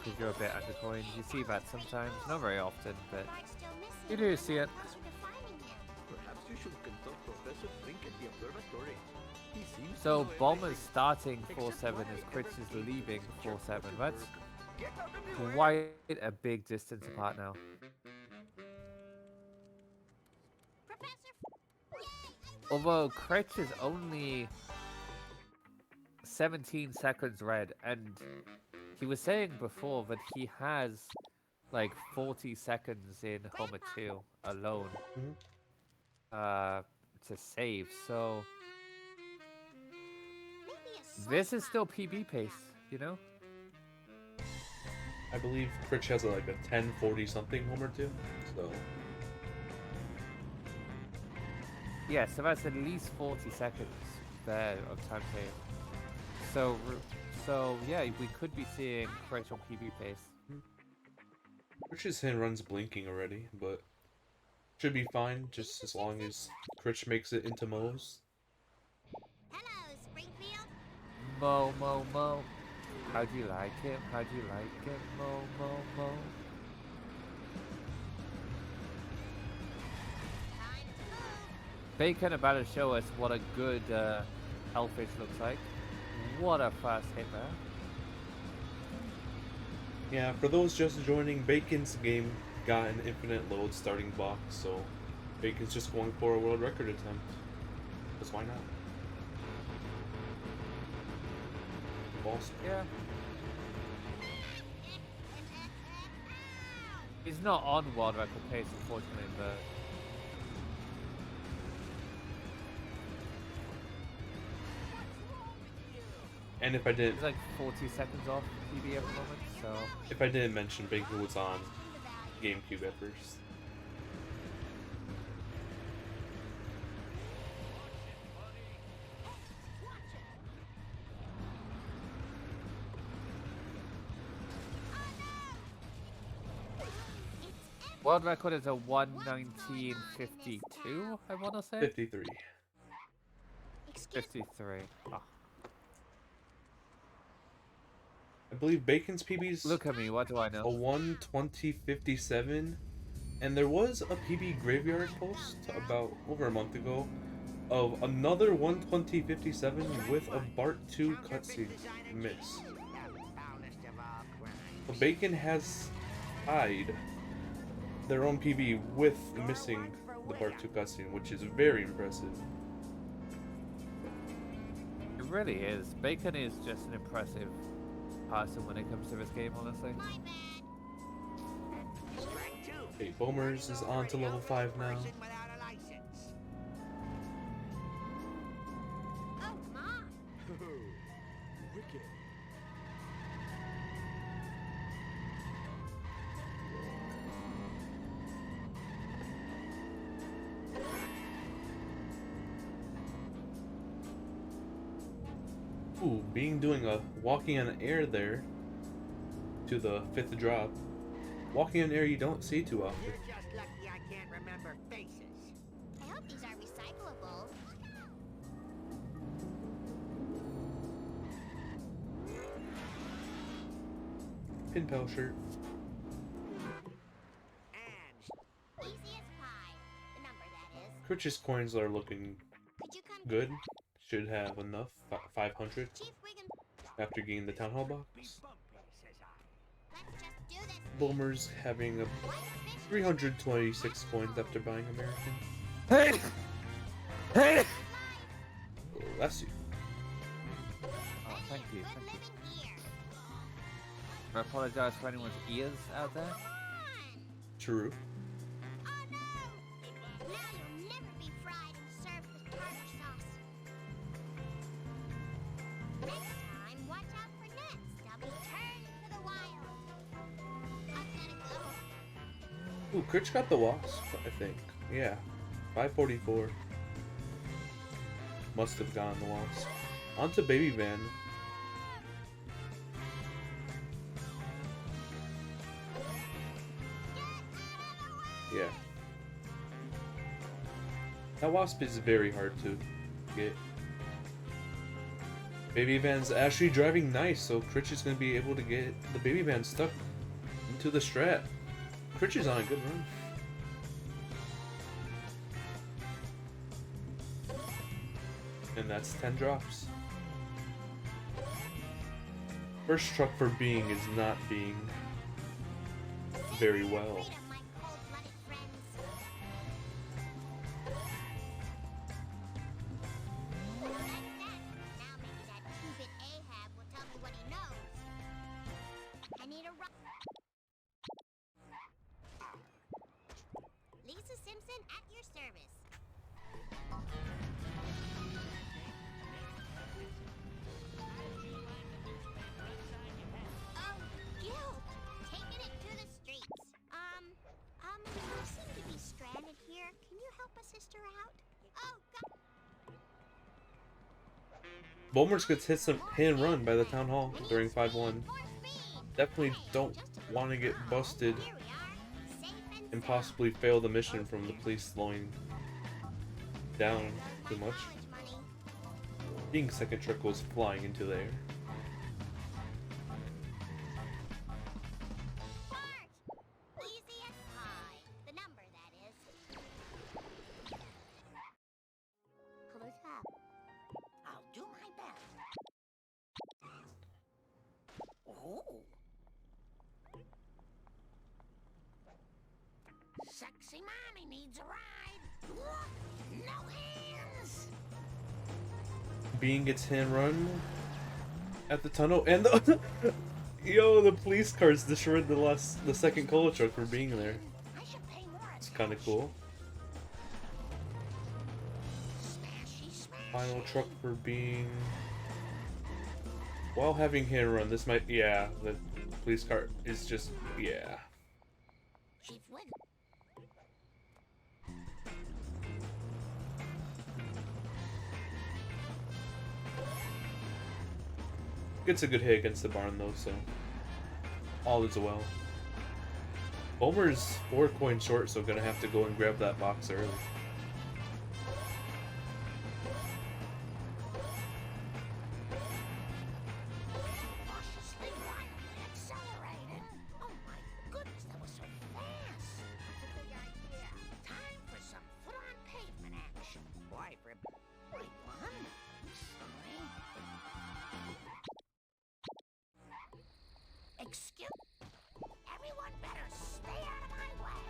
Because you're a bit undercoined. You see that sometimes, not very often, but you do see it. Perhaps you should consult Professor Frink at the observatory. He seems So to know Bulmers starting 4-7 as Critch is leaving 4-7. That's quite a big distance apart now. Although Critch is only 17 seconds red, and he was saying before that he has like 40 seconds in Homer 2 alone to save, so this is still PB pace, you know? I believe Critch has like a 1040 something Homer too. So Yeah, so that's at least 40 seconds there of time save. So yeah, we could be seeing Critch on PB pace. Critch's hand runs blinking already, but should be fine just as long as Critch makes it into Mo's. Hello, Springfield. Mo, Mo, Mo. How'd you like it? How'd you like it? Mo, Mo, Mo. Time to move. Bacon about to show us what a good Hellfish looks like. What a fast hit there. Yeah, for those just joining, Bacon's game got an infinite load starting box, so Bacon's just going for a world record attempt. Because why not? Balls. Yeah. He's not on world record pace, unfortunately, but And if I didn't, He's like 40 seconds off PB at the moment, so... if I didn't mention, Bacon was on GameCube at first. World record is a 1:19:52, I want to say? 53. 53. Oh. I believe Bacon's PB's Look at me, what do I a know? 1:20:57, and there was a PB graveyard post about over a month ago of another 1:20:57 with a Bart 2 cutscene miss. So Bacon has tied their own PB with missing the Bart 2 cutscene, which is very impressive. It really is. Bacon is just an impressive person when it comes to this game, honestly. Okay, Bulmers is on to level 5 now. Oh my! Wicked. Ooh, being doing a walking on air there to the 5th drop. Walking on air you don't see too often. You're just lucky I can't remember faces. I hope these are recyclable. Pin pal shirt. Easy as pie. The number, that is. Critch's coins are looking Could you come good. Should have enough. 500 Chief Wiggum? after getting the town hall box. Let's just do this. Bulmers having a 326 coins after buying American. Hey! Hey! Oh, that's you. Oh, thank you, Good thank you. living here. I apologize for anyone's ears out there. Come on. True. Oh no! Now you'll never be fried and served with tartar sauce. Next time, watch out for nets. They'll be turned to the wild. I'm gonna go. Ooh, Critch got the wasp, I think. Yeah. 544. Must have gotten the wasp. On to Baby Van. Yeah. That wasp is very hard to get. Baby Van's actually driving nice, so Critch is going to be able to get the Baby Van stuck into the strat. Critch is on a good run. And that's 10 drops. First truck for being is not being very well. Freedom, my cold-blooded friends. That's that. Now maybe that two-bit Ahab will tell me what he knows. I need a Lisa Simpson at your service. Oh, guilt! Taking it to the streets. You seem to be stranded here. Can you help a sister out? Oh, God. Bulmers gets hit and run by the town hall during 5-1. More speed. Definitely don't want to get busted Here we are, safe and and sound. possibly fail the mission from the police slowing down too much. College money. Being second truck goes flying into the air. Bart! Easy as pie. The number, that is. Close up. I'll do my best. Oh. Sexy mommy needs a ride. No hands. Being gets hit and run at the tunnel, and the yo, the police cars destroyed the second cola truck for being there. I should pay more It's kind of cool. Smashy, smashy. Final truck for being while having hit and run, this might, yeah, the police car is just, yeah. Chief Wiggle. Gets a good hit against the barn though, so all is well. Bulmer's 4 coins short, so gonna have to go and grab that box early. Cautiously wildly accelerating. Oh my goodness, that was so fast. That's a big idea. Time for some foot-on pavement action. Why, wait, what? I'm sorry. Excuse. Everyone better stay out of my way.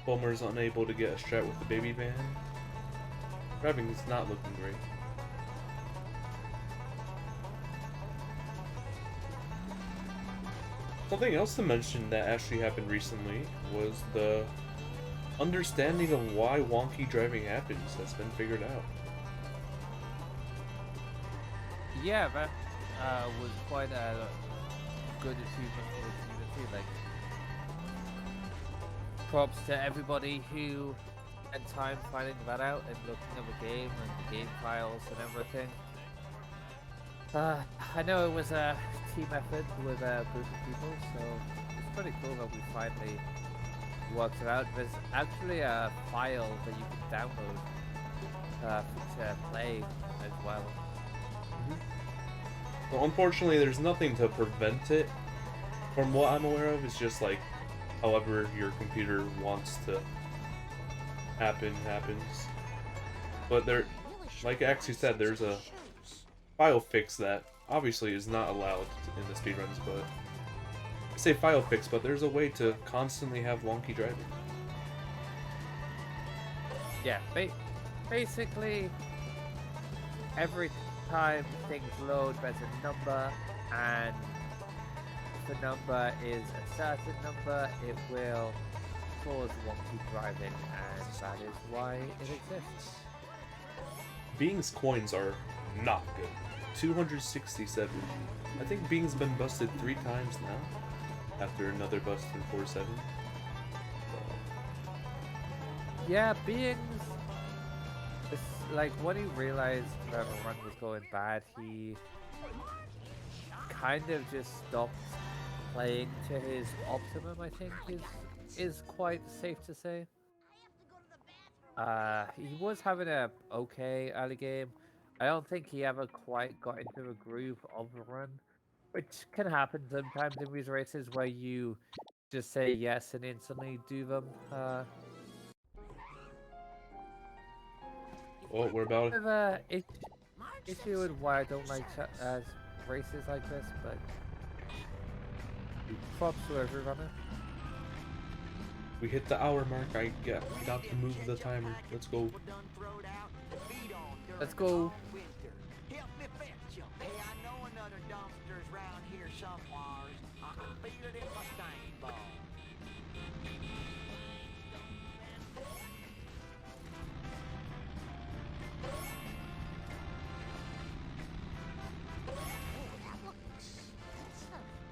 Bulmer's unable to get a strat with the baby van. Driving is not looking great. Something else to mention that actually happened recently was the understanding of why wonky driving happens has been figured out. Yeah, that was quite a good achievement for the community. Like, props to everybody who spent time finding that out and looking at the game and the game files and everything. I know it was a team effort with a group of people, so it's pretty cool that we finally worked it out. There's actually a file that you can download to play as well. So unfortunately, there's nothing to prevent it. From what I'm aware of, it's just like, however your computer wants to happen, happens. But there, like Axie said, there's a file fix that obviously is not allowed in the speedruns, but I say file fix, but there's a way to constantly have wonky driving. Yeah, basically every time things load, there's a number, and if the number is a certain number, it will cause wonky driving, and that is why it exists. Being's coins are not good. 267. I think Being's been busted 3 times now, after another bust in 4-7. So. Yeah, Beings, it's like when he realized that the run was going bad, he kind of just stopped playing to his optimum, I think is quite safe to say. He was having a okay early game. I don't think he ever quite got into the groove of the run, which can happen sometimes in these races where you just say yes and instantly do them. Oh, we're about it. Issue with why I don't like races like this, but props to every runner. We hit the hour mark. I get out to move the timer. Let's go. Let's go. Help me fetch 'em. Hey, I know another dumpster's round here somewhere. I can feel it in my stain ball.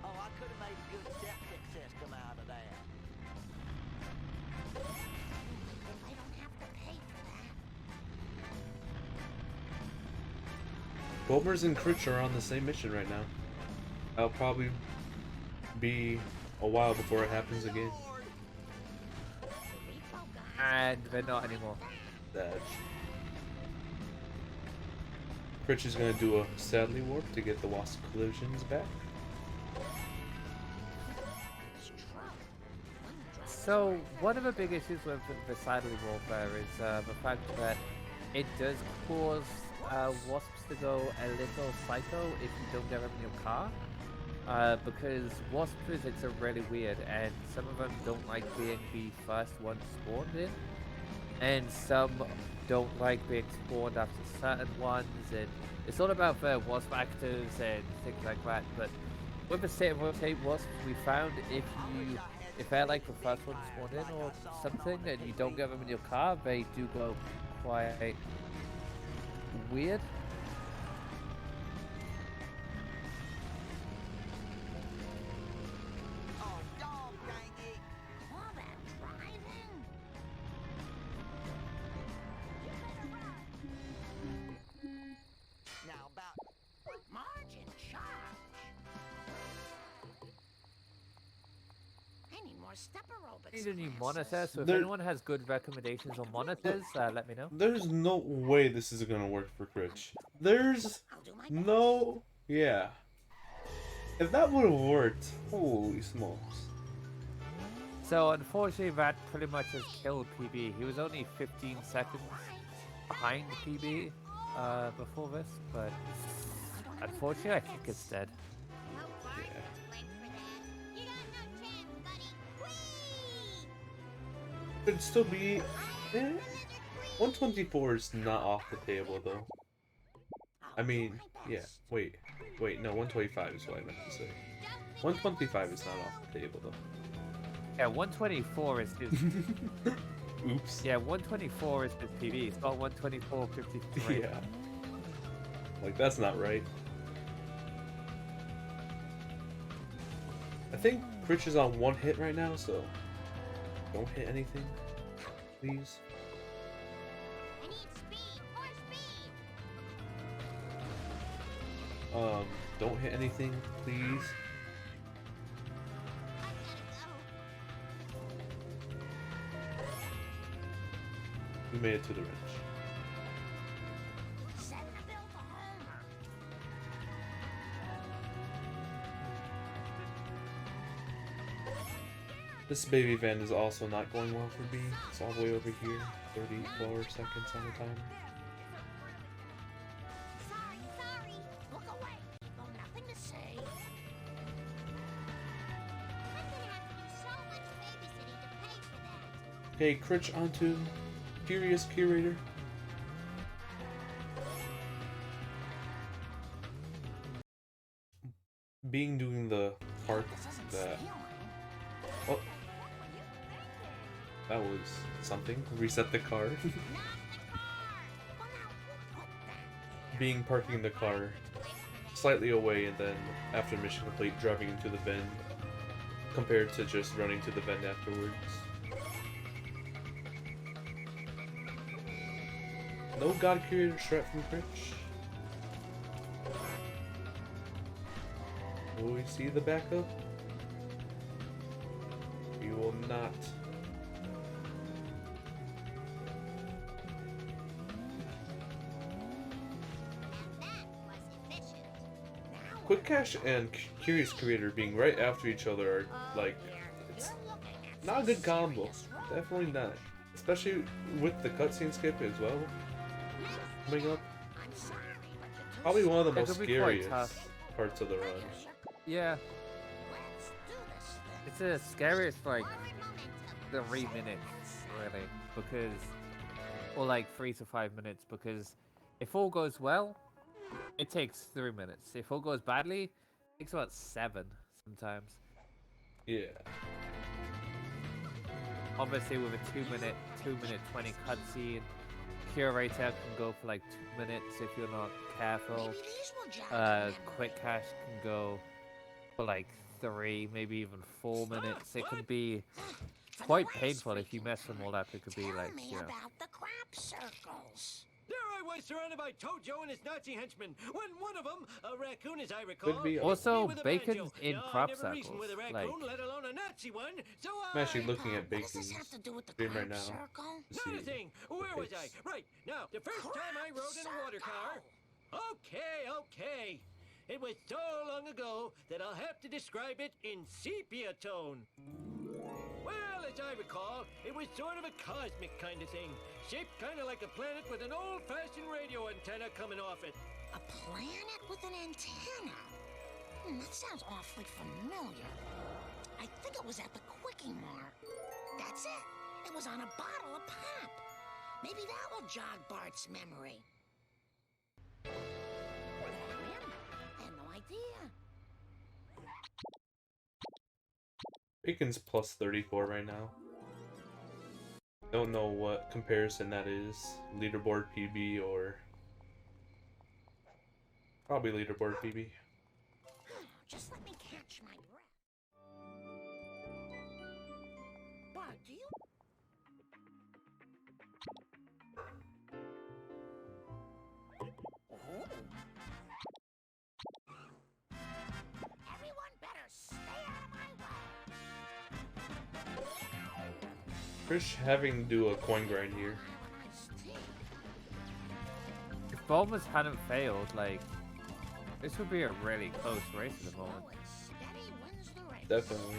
Oh, I could have made a good septic system out of that. I don't have to pay for that. Bulmers and Critch are on the same mission right now. That'll probably be a while before it happens again. And they're not anymore. Sad. Critch is gonna do a sadly warp to get the Wasp collisions back. So one of the big issues with the Sadly Warfare is the fact that it does cause wasps to go a little psycho if you don't get them in your car. Because wasp physics are really weird, and some of them don't like being the first one spawned in, and some don't like being spawned after certain ones, and it's all about the wasp actors and things like that. But with the state of rotate wasps, we found if they're like the first one spawned in or something, and you don't get them in your car, they do go quite weird. Oh, dog dang it. All that driving? Now about Margin charge. I need more stepper robots. Need a new classes. monitor, so if There- anyone has good recommendations on monitors, let me know. There's no way this is gonna work for Critch. There's I'll do my best. no... Yeah. If that would have worked, holy smokes. So unfortunately, that pretty much has killed PB. He was only 15 seconds behind PB before this, but unfortunately, I think it's dead. No worries, Yeah. wait for that. You got no chance, buddy. Whee! Could still be... Eh. 124 is not off the table, though. I mean, yeah, wait, no, 125 is what I meant to say. 125 is not off the table, though. Yeah, 124 is his. Oops. Yeah, 124 is his PB. It's not 124.53. Yeah. Like, that's not right. I think Critch is on one hit right now, so don't hit anything, please. I need speed, more speed. Don't hit anything, please. I gotta We made it to the ranch. go. Send the bill to Homer. This baby van is also not going well for me. It's all the way over here. 34 seconds on the timer. Sorry. Look away. No, nothing to say. I'm gonna have to do so much babysitting to pay for that. Okay, Critch onto Curious Curator. Being doing the part that... Oh. That was something. Reset the car. Being parking the car slightly away and then after mission complete driving into the bend compared to just running to the bend afterwards. No God Curator strat from Critch. Will we see the backup? We will not. Quick Cache and Curious Creator being right after each other are like, it's not a good combo. Definitely not. Especially with the cutscene skip as well coming up. Probably one of the That most could be quite scariest tough. parts of the run. Yeah. It's the scariest, like, 3 minutes, really, because, or like 3 to 5 minutes, because if all goes well, it takes 3 minutes. If all goes badly, it takes about 7 sometimes. Yeah. Obviously, with a 2 minute 20 cutscene, Curator can go for like 2 minutes if you're not careful. Quick Cache can go for like 3, maybe even 4 minutes. It can be quite painful if you mess them all up. It could be like, you know. About the crop circles. There I was surrounded by Tojo and his Nazi henchmen, when one of them, a raccoon as I recall, Could be hit Also, me with a Bacon's banjo. in Now, I crop never reasoned with a circles, raccoon, like- let alone a Nazi one, so I'm actually looking at What does Bacon's this have to do with the stream crop right now. circle? to Not a see thing. Where was I? pics. Right, now, the first time I rode in a water car. Okay. It was so long ago that I'll have to describe it in sepia tone. Well, as I recall, it was sort of a cosmic kind of thing, shaped kind of like a planet with an old-fashioned radio antenna coming off it. A planet with an antenna? That sounds awfully familiar. I think it was at the Quickie Mart. That's it. It was on a bottle of pop. Maybe that will jog Bart's memory. There I am. I had no idea. Bacon's plus 34 right now. Don't know what comparison that is. Leaderboard PB or... Probably leaderboard PB. Just let me catch my breath. Bart, do you... Oh. Everyone better stay out of my way. Critch having to do a coin grind here. If Bulmers hadn't failed, like, this would be a really close race at the moment. Definitely.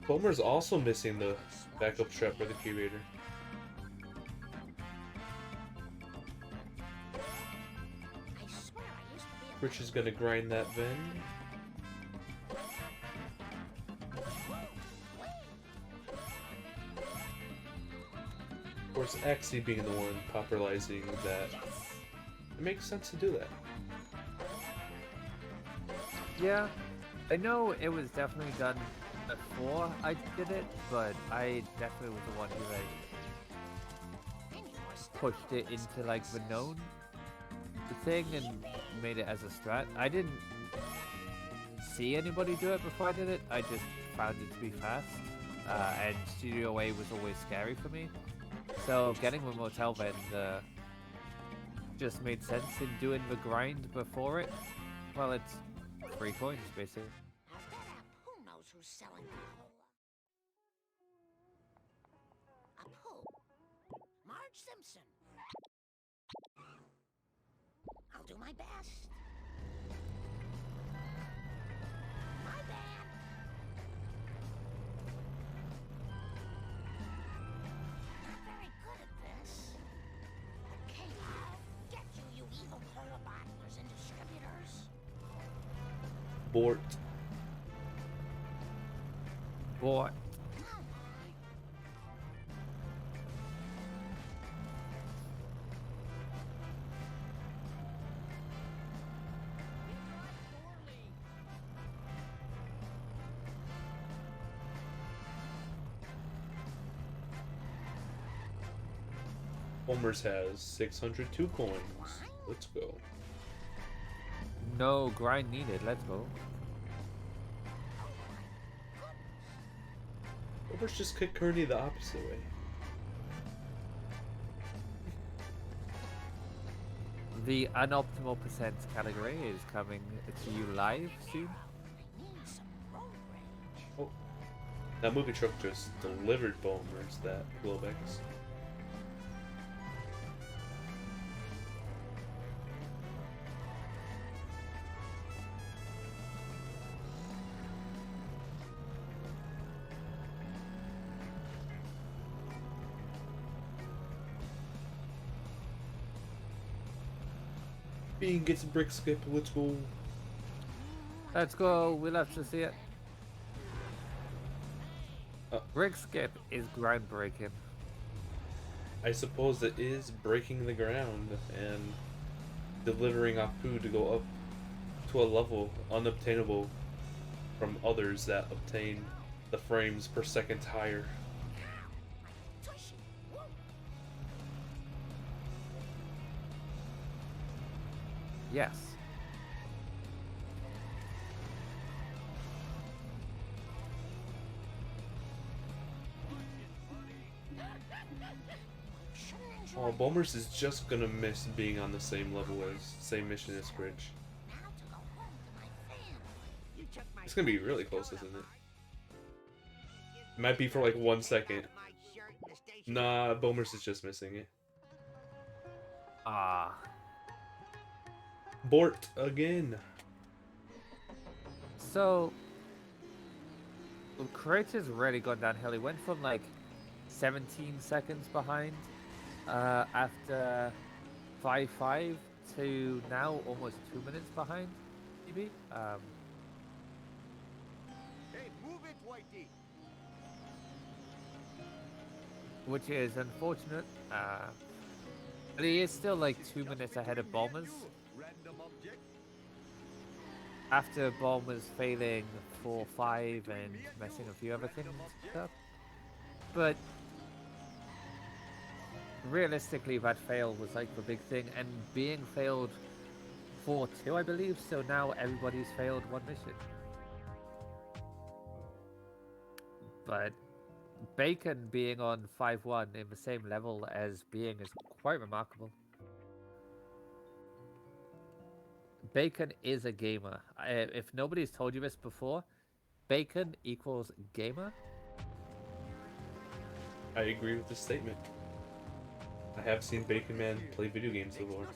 Bulmer's also missing the backup strap for the curator. Critch is gonna grind that Ven. Of course, Axie being the one popularizing that, it makes sense to do that. Yeah, I know it was definitely done before I did it, but I definitely was the one who like pushed it into like the known thing and made it as a strat. I didn't see anybody do it before I did it. I just found it to be fast, and Studio A was always scary for me. So getting the Motel Vend just made sense in doing the grind before it. Well, it's 3 coins basically. Who knows who's selling the cola? Who? Marge Simpson. I'll do my best. My bad. Not very good at this. Okay, I'll get you, you evil cola bottlers and distributors. Bort. Boy. Bulmers has 602 coins. Let's go. No grind needed. Let's go. Bulmers just kick Kearney the opposite way. The unoptimal percent category is coming to you live soon. Oh, that movie truck just delivered Bulmers that Globex. Bean gets a brick skip, let's go. Let's go, we'll have to see it. Brick skip is groundbreaking. I suppose it is breaking the ground and delivering Apu to go up to a level unobtainable from others that obtain the frames per second higher. Yes. Oh, Bulmers is just gonna miss being on the same level as, same mission as Critch. It's gonna be really close, isn't it? Might be for like 1 second. Nah, Bulmers is just missing it. Ah. Bort again. So, Critch has really gone downhill. He went from like 17 seconds behind after 5-5 to now almost 2 minutes behind. Maybe. Hey, move it, Whitey. Which is unfortunate. But he is still like 2 minutes ahead of Bulmers. after Bulmers failing 4-5 and messing a few other things up. But realistically, that fail was like the big thing, and being failed 4-2, I believe. So now everybody's failed one mission. But Bacon being on 5-1 in the same level as being is quite remarkable. Bacon is a gamer. If nobody's told you this before, Bacon equals gamer. I agree with this statement. I have seen Bacon Man play video games before.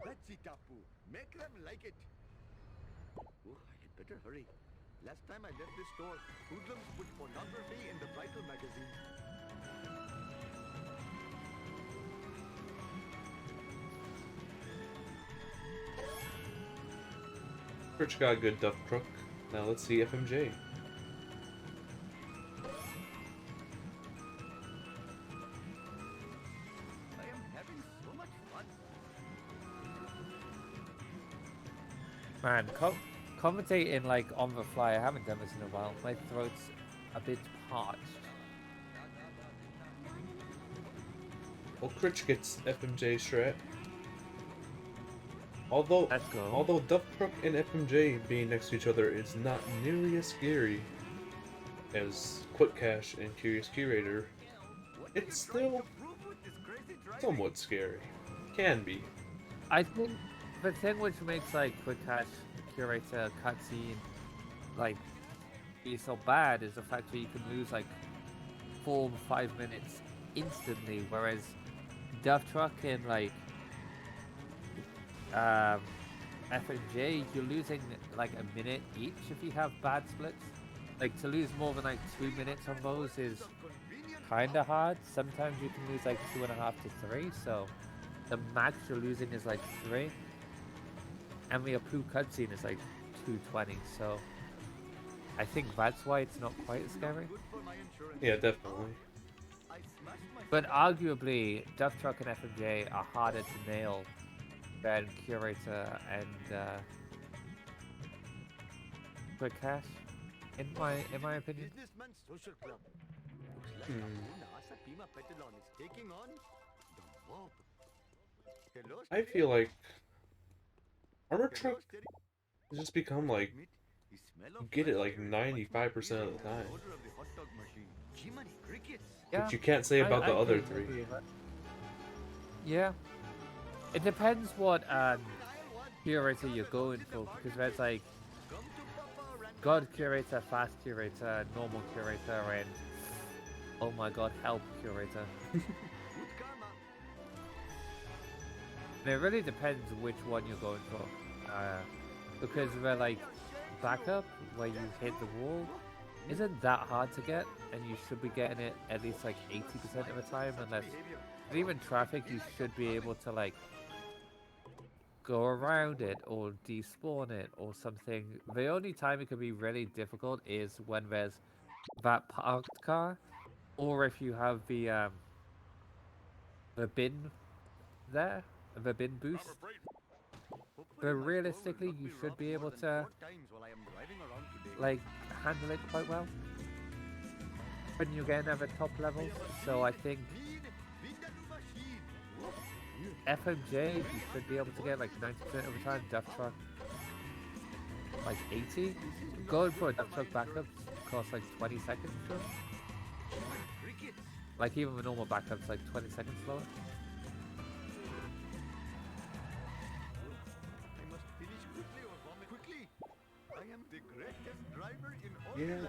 That's it, Tapu. Make them like it. Oh, I better hurry. Last time I left this store, hoodlums put pornography in the bridal magazine. Critch got a good duck truck. Now let's see FMJ. I am having so much fun. Man, commentating like on the fly, I haven't done this in a while. My throat's a bit parched. Well, Critch gets FMJ strat. Although Duff Truck and FMJ being next to each other is not nearly as scary as Quick Cash and Curious Curator, it's still somewhat scary. Can be. I think the thing which makes like Quick Cash, Curator, Cutscene like be so bad is the fact that you can lose like 4 or 5 minutes instantly, whereas Duff Truck and like FNJ, you're losing like a minute each if you have bad splits. Like to lose more than like 2 minutes on those is kinda hard. Sometimes you can lose like 2.5 to 3, so the max you're losing is like 3. And the Apu cutscene is like 220, so I think that's why it's not quite as scary. Yeah, definitely. But arguably, Duff Truck and FMJ are harder to nail than Curator and Quick Cash, in my opinion. Businessman Social Club. Looks like Asa Pima Petalon is taking on the mob. Hello, I feel like Armor Truck has just become like, you get it like 95% of the time. Yeah, Which you can't say about the other three. Yeah. It depends what curator you're going for, because there's like God Curator, Fast Curator, Normal Curator, and oh my god, Help Curator. It really depends which one you're going for. Because they're like backup, where you hit the wall, isn't that hard to get, and you should be getting it at least like 80% of the time, unless even traffic you should be able to like go around it or despawn it or something. The only time it can be really difficult is when there's that parked car, or if you have the bin there, the bin boost. But realistically, you should be able to like handle it quite well when you're getting at the top levels. So I think FMJ, you should be able to get like 90% of the time. Duff Truck, like 80. Going for a Duff Truck backup costs like 20 seconds. Sure. Like even the normal backup's like 20 seconds slower. Yeah.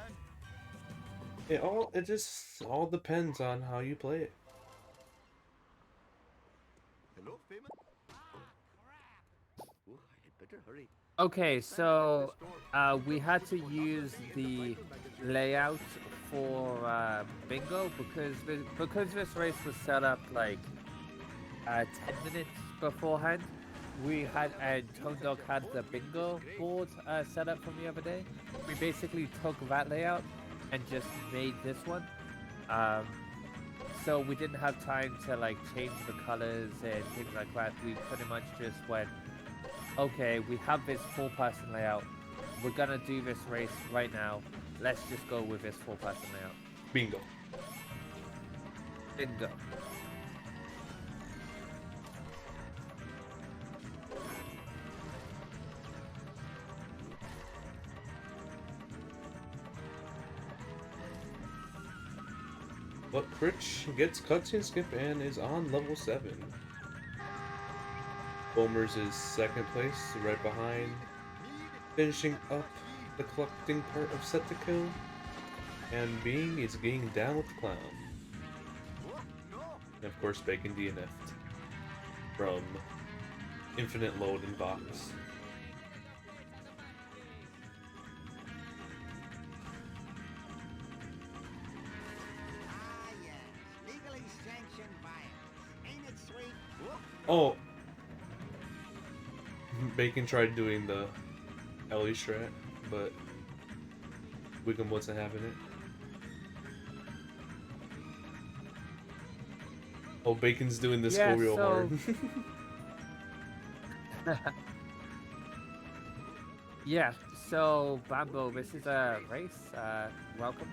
It just all depends on how you play it. Hello, famous. Oh, I better hurry. Okay, so we had to use the layout for bingo because this race was set up like 10 minutes beforehand. We had, and Tone Dog had the bingo board set up from the other day. We basically took that layout and just made this one. so we didn't have time to like change the colors and things like that. We pretty much just went, okay, we have this 4-person layout. We're gonna do this race right now. Let's just go with this 4-person layout. Bingo. Bingo. But Critch gets cutscene skip and is on level 7. Bulmers is second place, right behind, finishing up the collecting part of set to kill. And Being is getting down with the clown. And of course, Bacon DNF'd from Infinite Load in Vox. Legally sanctioned violence. Ain't it sweet? Oh! Bacon tried doing the Ellie strat, but Wiggum wasn't having it. Oh, Bacon's doing this Yeah, real hard. Yeah, so Bambo, this is a race. Welcome.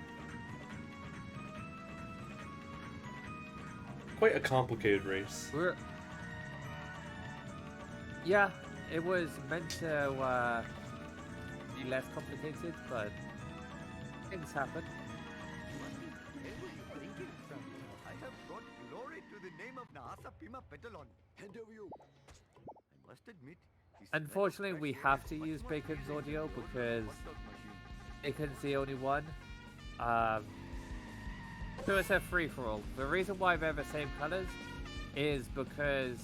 Quite a complicated race. Yeah, it was meant to be less complicated, but things happen. I have brought glory to the name of Nahasa Pima Petalon. And of you. I must admit. Unfortunately, we have to use Bacon's audio because Bacon's the only one. So it's a free-for-all. The reason why they're the same colors is because,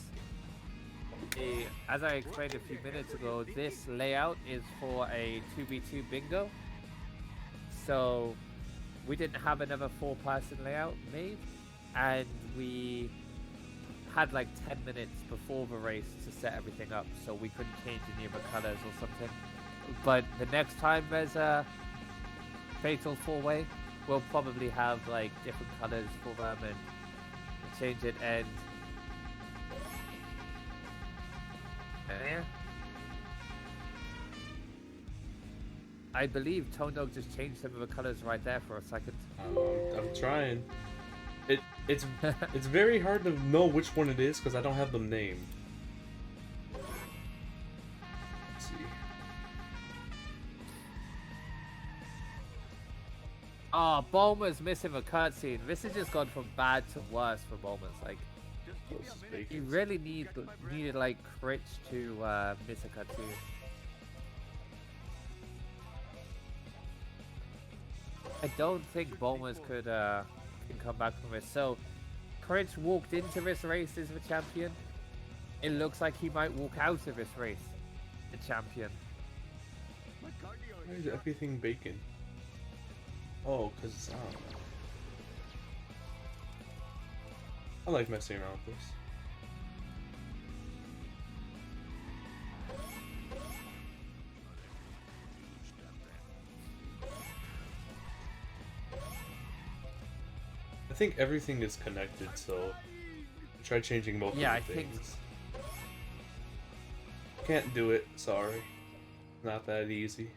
as I explained a few minutes ago, this layout is for a 2v2 bingo. So we didn't have another 4-person layout made, and we had like 10 minutes before the race to set everything up, so we couldn't change any of the colors or something. But the next time there's a fatal 4-way, we'll probably have like different colors for them and change it. And yeah, I believe Tone Dog just changed some of the colors right there for a second. I'm trying. It's very hard to know which one it is because I don't have them named. Let's see. Oh, Bulmers missing a cutscene. This has just gone from bad to worse for Bulmers. Like, you really needed like Critch to miss a cutscene. I don't think Bulmers could can come back from this. So, Critch walked into this race as the champion. It looks like he might walk out of this race the champion. Why is everything Bacon? Oh, because I like messing around with this. I think everything is connected, so try changing both of the things. Can't do it, sorry. Not that easy.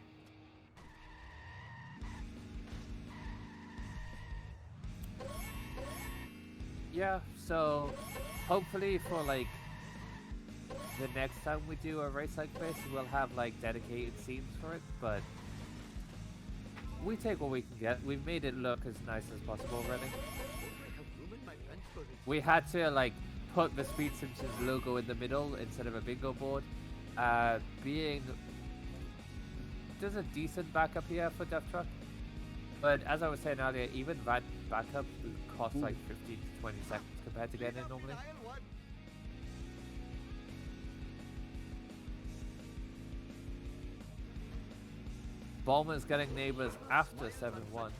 Yeah, so hopefully for like the next time we do a race like this, we'll have like dedicated scenes for it, but we take what we can get. We've made it look as nice as possible already. We had to like put the Speed Simpsons logo in the middle instead of a bingo board. Being there's a decent backup here for Death Truck, but as I was saying earlier, even that backup costs like 15 to 20 seconds compared to getting it normally. Bulmer's getting neighbors after 7-1.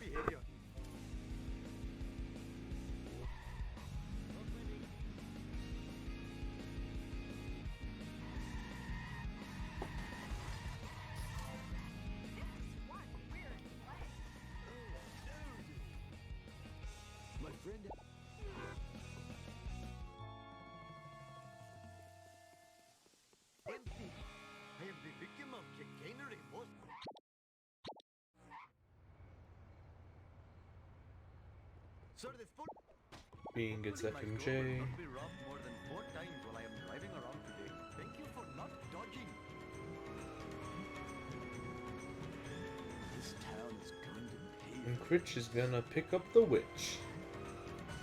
Sir, this foot Being gets in my store will FMJ. not be robbed more than 4 times while I am driving around today. Thank you for not dodging. This town is going to pay. And Critch is gonna pick up the witch.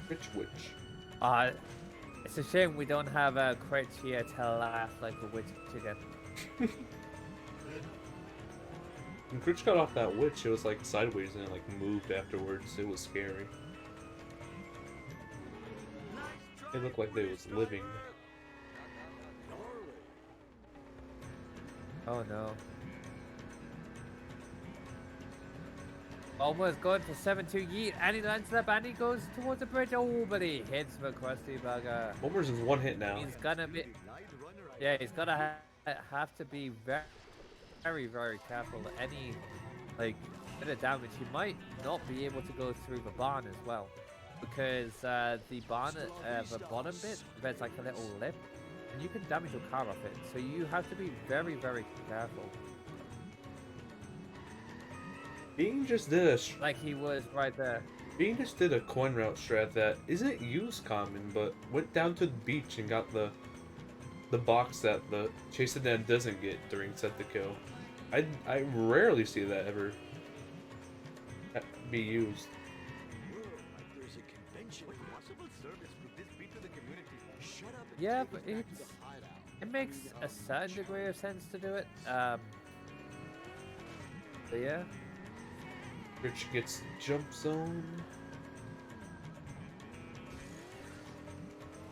Critch witch. It's a shame we don't have a Critch here to laugh like a witch again. When Critch got off that witch, it was like sideways and it like moved afterwards. It was scary. It looked like they was living. Oh no. Almost going for 7-2 yeet, and he lands up and he goes towards the bridge. Oh, but he hits the crusty bugger. Bulmers is one hit now. He's gonna be. Yeah, he's gonna have to be very, very careful. Any like bit of damage, he might not be able to go through the barn as well, because the barn, the bottom bit, there's like a little lip, and you can damage your car off it. So you have to be very, very careful. Being just did a Like he was right there. Being just did a coin route strat that isn't used common, but went down to the beach and got the box that the Chase the Dan doesn't get during set the kill. I rarely see that ever be used. There's a convention. What possible service could this be to the community? Shut up and Yeah, take but it back to it the hideout. makes a certain degree of sense to do it. But yeah. Rich gets jump zone.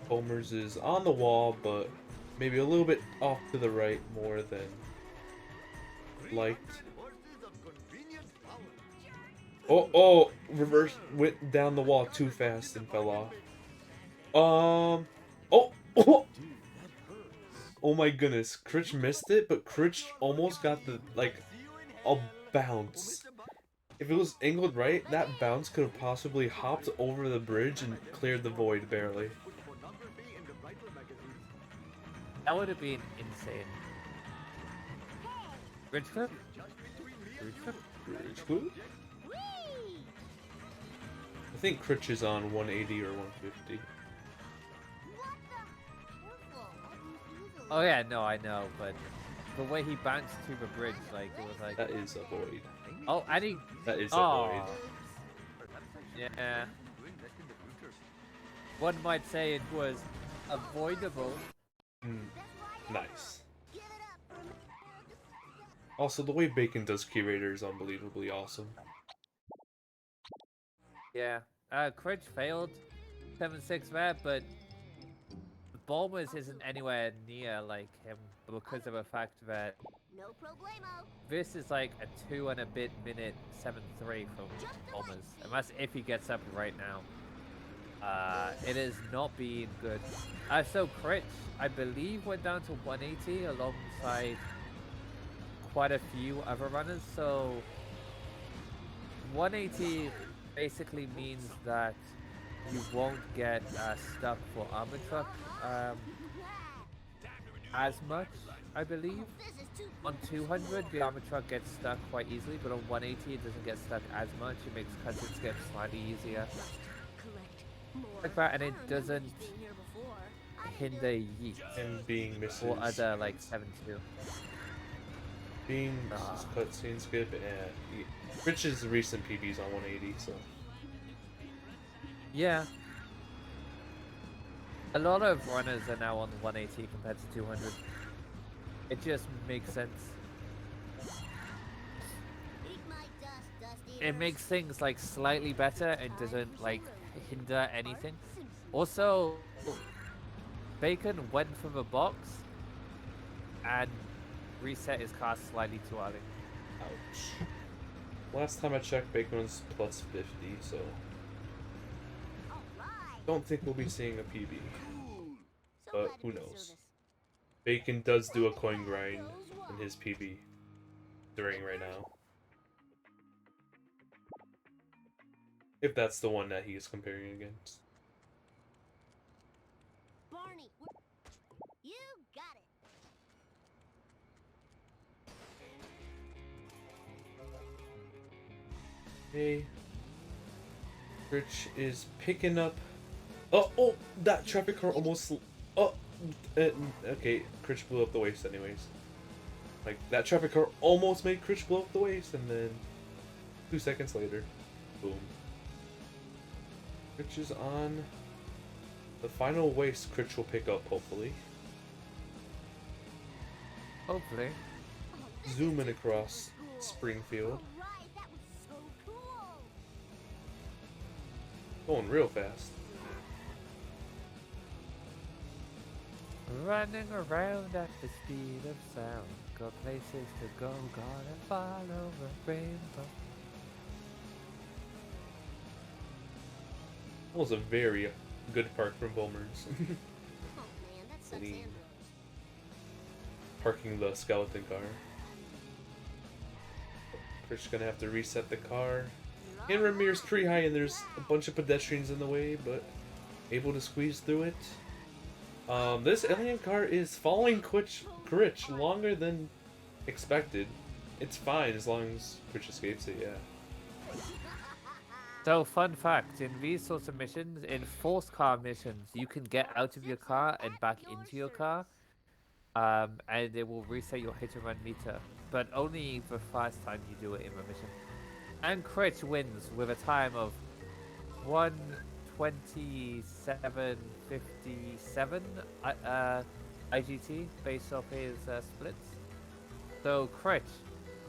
Bulmers is on the wall, but maybe a little bit off to the right more than liked. Oh, reverse went down the wall too fast and fell off. Oh, oh my goodness, Critch missed it, but Critch almost got the, like, a bounce. If it was angled right, that bounce could have possibly hopped over the bridge and cleared the void barely. That would have been insane. Bridge clip? Bridge clip? Bridge clip? I think Critch is on 180 or 150. Oh yeah, no, I know, but the way he bounced to the bridge, like, it was like... That is a void. Oh, and he... That is a void. Yeah. One might say it was avoidable. Nice. Also, the way Bacon does Curator is unbelievably awesome. Yeah. Critch failed 7-6 there, but Bulmers isn't anywhere near like him because of the fact that No problemo. this is like a 2 and a bit minute 7-3 from Bulmers. And that's if he gets up right now. It is not being good. So Critch, I believe, went down to 180 alongside quite a few other runners. So 180 basically means that you won't get stuck for armor truck as much, I believe. On 200, the armor truck gets stuck quite easily, but on 180, it doesn't get stuck as much. It makes cutscenes get slightly easier. Like that, and it doesn't hinder yeet. And being misses. Or other, like, 7-2. Being misses cutscene skip, and Rich's recent PB's on 180, so. Yeah. A lot of runners are now on 180 compared to 200. It just makes sense. It makes things like slightly better and doesn't like hinder anything. Also, Bacon went for the box and reset his car slightly too early. Ouch. Last time I checked, Bacon was plus 50, so. Don't think we'll be seeing a PB. But who knows? Bacon does do a coin grind in his PB during right now. If that's the one that he is comparing against. Barney, you got it. Hey. Critch is picking up. Oh, that traffic car almost. Okay, Critch blew up the waist anyways. Like, that traffic car almost made Critch blow up the waist, and then 2 seconds later, boom. Critch is on the final waist. Critch will pick up, hopefully. Hopefully. Zooming across Springfield. Going real fast. Running around at the speed of sound. Got places to go, gotta follow the rainbow. That was a very good park from Bulmers. Oh man, that sucks. Clean. Parking the skeleton car. Critch's gonna have to reset the car. And Ramir's pretty high, and there's a bunch of pedestrians in the way, but able to squeeze through it. This alien car is following Critch longer than expected. It's fine as long as Critch escapes it, yeah. So, fun fact, in these sorts of missions, in forced car missions, you can get out of your car and back into your car, and it will reset your hit and run meter, but only the first time you do it in the mission. And Critch wins with a time of 1:27:57 IGT based off his splits. So Critch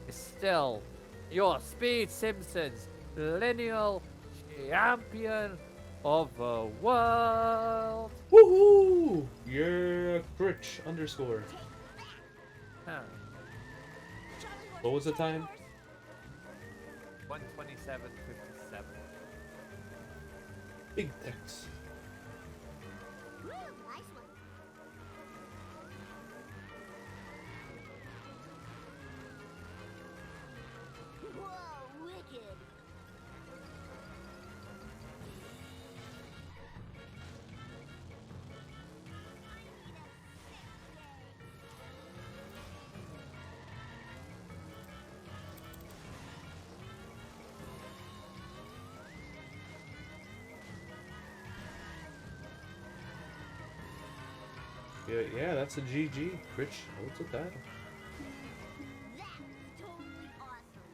is still your Speed Simpsons Lineal champion of the world. Woohoo! Yeah, Critch _ Huh. What was the time? 1:27:57. Big text. Woo, nice one. Whoa, wicked. Yeah, that's a GG. Critch holds the title. That was totally awesome.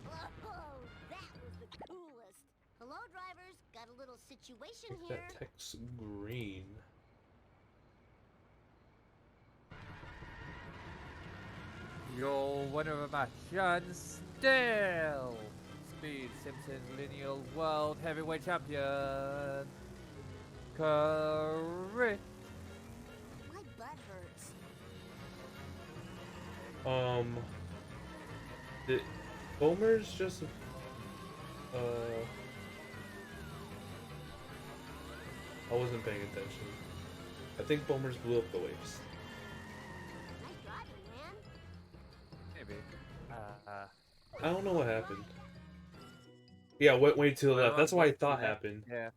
Whoa, that was the coolest. Hello, drivers. Got a little situation Make here. that text green. Your winner of the match, and still Speed Simpsons Lineal World Heavyweight Champion, Critch. My butt hurts. Did Bulmers just I wasn't paying attention. I think Bulmers blew up the waist. Nice driving, man. Maybe. I don't know what happened. Yeah, went way to the left. That's why I thought happened. Yeah.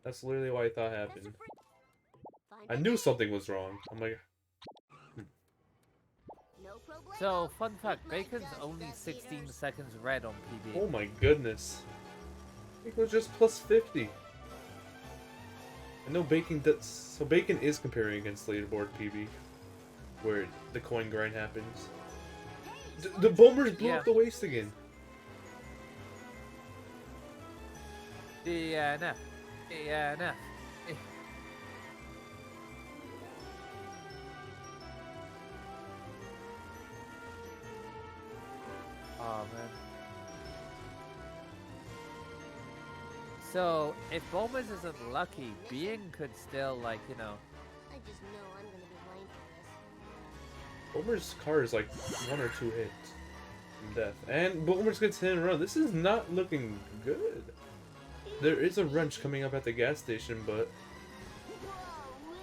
That's literally why I thought happened. Fine I by knew me. something was wrong. I'm like, No problemo. So, fun fact, My Bacon's dust only dust 16 eaters. seconds red on PB. oh my goodness. It was just plus 50. I know Bacon does. So Bacon is comparing against leaderboard PB, where the coin grind happens. The Bulmers blew up the waist again. DNF. DNF. Oh man. So, if Bulmers isn't lucky, Being could still, like, you know. I just know I'm gonna be blamed for this. Bulmers' car is like 1 or 2 hits from death. And Bulmers gets hit and run. This is not looking good. There is a wrench coming up at the gas station, but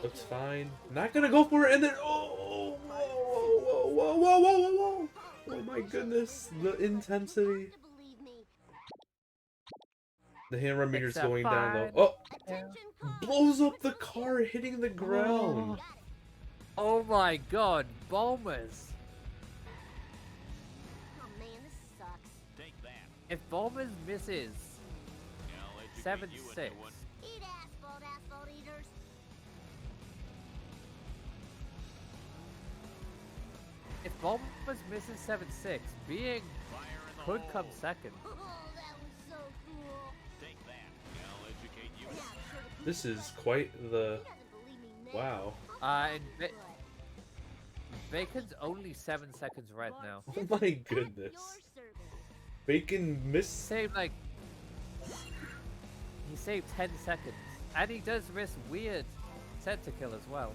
looks fine. Not gonna go for it, and then oh, whoa, whoa, whoa, whoa, whoa, whoa, whoa! Oh my goodness, the intensity. The hammer meter's going down though. Oh, blows up the car, hitting the ground. Oh my god, Bulmers! Oh man, this sucks. Take that. If Bulmers misses 7-6. Eat asphalt, asphalt eaters. If Bulmers misses 7-6, being could come second. Oh, that was so cool. Take that. I'll educate you. Now, sure to This is quite the... he doesn't believe me now. Wow. And Bacon's only 7 seconds red now. Oh my goodness. Your service. Bacon missed... Saved like he saved 10 seconds, and he does risk weird center kill as well.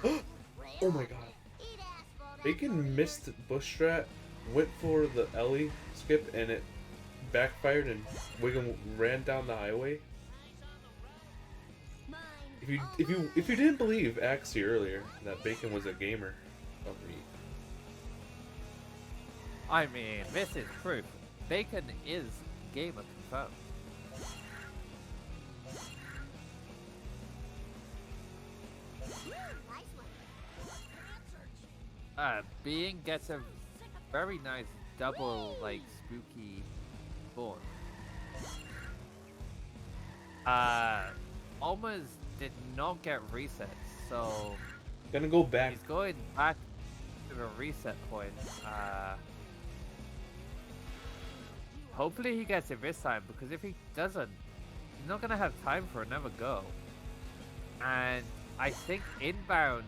Oh my god. Eat asphalt, Bacon missed bush strat, went for the Ellie skip, and it backfired, and Wiggum ran down the highway. mine. If you didn't believe Axie earlier that Bacon was a gamer, of the I mean, this is proof. Bacon is gamer confirmed. Nice one. Being gets a very nice double, like, spooky spawn. Bulmers did not get resets, so gonna go back. he's going back to the reset point. Hopefully he gets it this time, because if he doesn't, he's not gonna have time for another go. And I think inbounds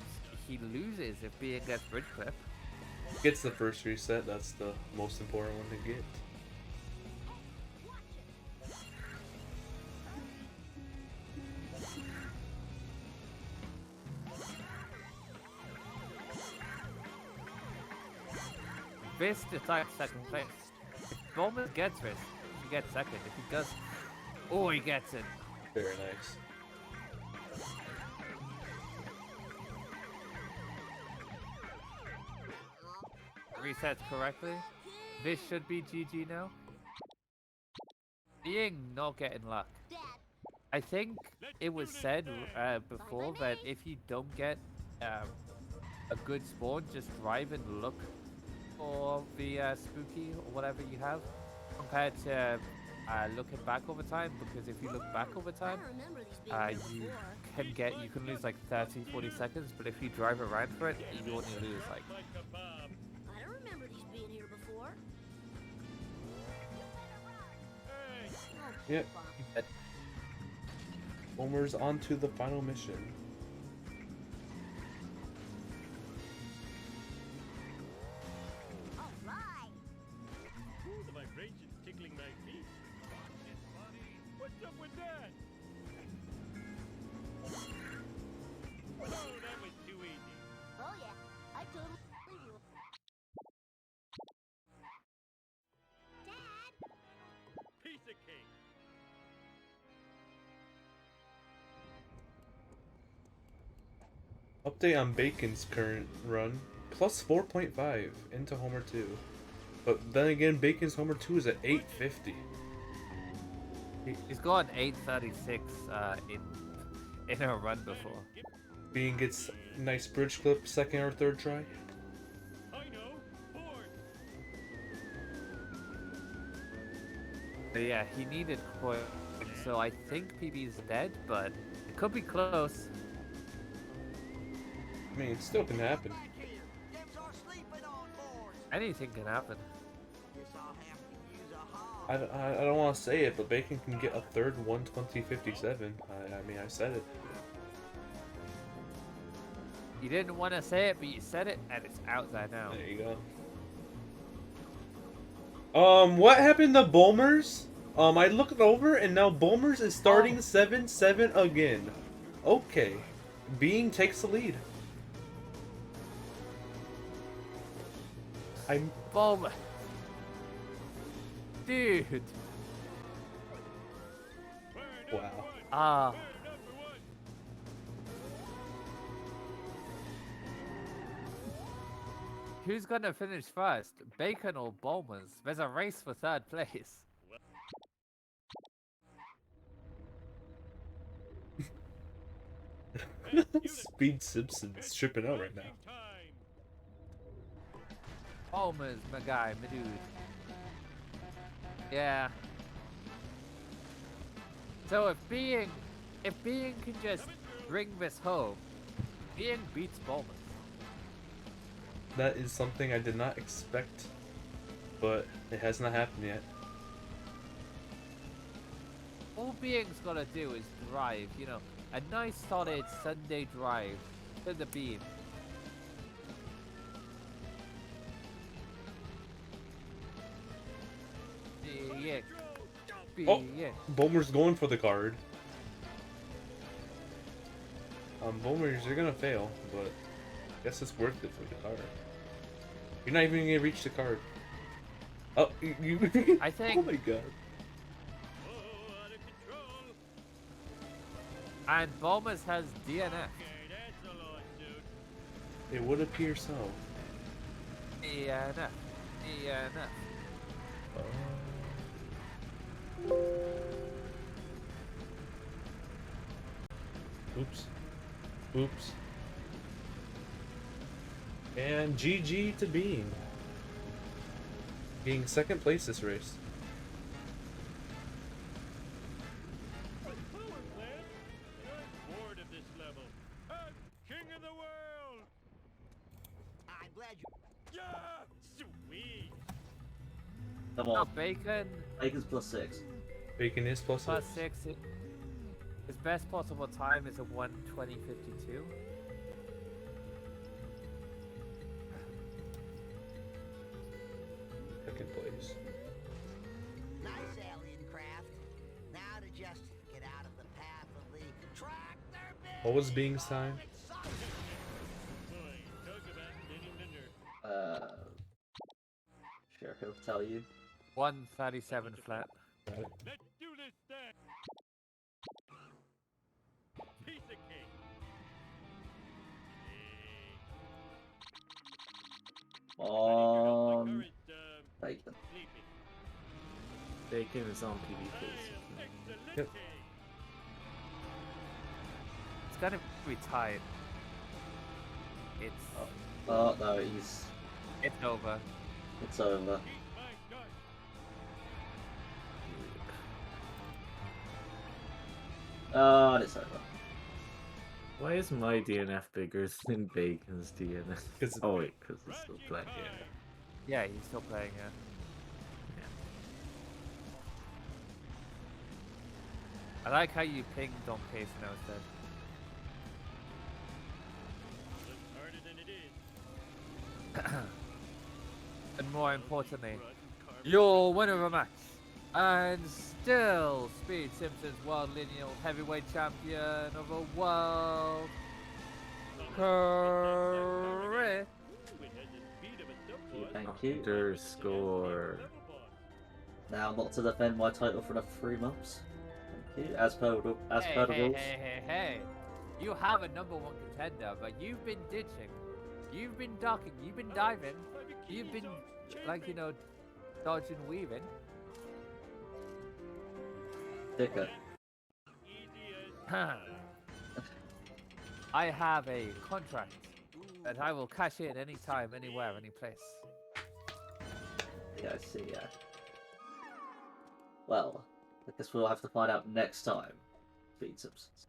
he loses if being gets bridge clip. Gets the first reset. That's the most important one to get. This decides second place. If Bulmers gets this, he gets second. If he does, oh, he gets it. Very nice. Resets correctly. This should be GG now. Being not getting luck. Dad, I think it was said before that if you don't get a good spawn, just drive and look for the spooky or whatever you have, compared to looking back over time. Because if you look back over I time, don't remember these being here you before. can lose like 30-40 seconds. But if you drive around for it, you only lose like I don't remember these being here before. Oh, Yep. Bob. Bulmers on to the final mission. All right. Ooh, the vibration's tickling my feet. What's up with that? Oh, that was too easy. Oh yeah, I totally believe you. Dad, Piece of cake. Update on Bacon's current run. Plus 4.5 into Homer 2. But then again, Bacon's Homer 2 is at 850. he's gone 836 in a run before. Being gets nice bridge clip, second or third try. I know. Board. But yeah, he needed coin, so I think PB's dead, but it could be close. I mean, it still can happen. Back here. Them's our sleeping on boards. Anything can happen. Guess I'll have to use a hog. I don't want to say it, but Bacon can get a third 120.57. I mean, I said it. You didn't want to say it, but you said it, and it's out there now. There you go. What happened to Bulmers? I looked over, and now Bulmers is starting 7-7 again. Okay. Being takes the lead. I'm... Bulmer. Dude. Wow. Ah. Who's gonna finish first? Bacon or Bulmers? There's a race for third place. Speed Simpsons tripping out right now. Bulmers, my guy, my dude. Yeah. So if being can just bring this home, being beats Bulmers. That is something I did not expect, but it has not happened yet. All being's gotta do is drive, you know, a nice solid Sunday drive to the beam. Yeah. Oh, Yeah. Bulmer's going for the card. Bulmers, you're gonna fail, but I guess it's worth it for the card. You're not even gonna reach the card. Oh, you. I think. Oh my god. And Bulmers has DNF. It would appear so. DNF. DNF. Oops. Oops. And GG to Being. Being second place this race. I'm glad you. Yeah, sweet. Come Now on. Bacon Bacon's +6. Bacon is plus plus 6. 6. His best possible time is a 1:20:52. Second place. Nice alien craft. Now to just get out of the path of the tractor beam. What was Being's time? Sure, he'll tell you. 1:37 flat. Got it. Let's do this thing. Piece of cake. Bacon. Bacon is on PvP. Yep. It's gonna be tied. It's Oh no, it's over. it's over. Oh, and it's over. Why is my DNF bigger than Bacon's DNF? 'Cause- Oh wait, because it's still playing. Yeah, he's still playing it. I like how you pinged on pace now instead. And more importantly, your winner of a match, and still Speed Simpsons World Lineal Heavyweight Champion of the world, Critch. Thank you. Underscore. Now Now not to defend my title for another 3 months. Thank you. As per the rules. Hey. You have a #1 contender, but you've been ditching. You've been ducking. You've been diving. You've been, like, you know, dodging, weaving. Dicker. I have a contract that I will cash in anytime, anywhere, any place. Yeah, I see, yeah. Well, I guess we'll have to find out next time. Speed Simpsons.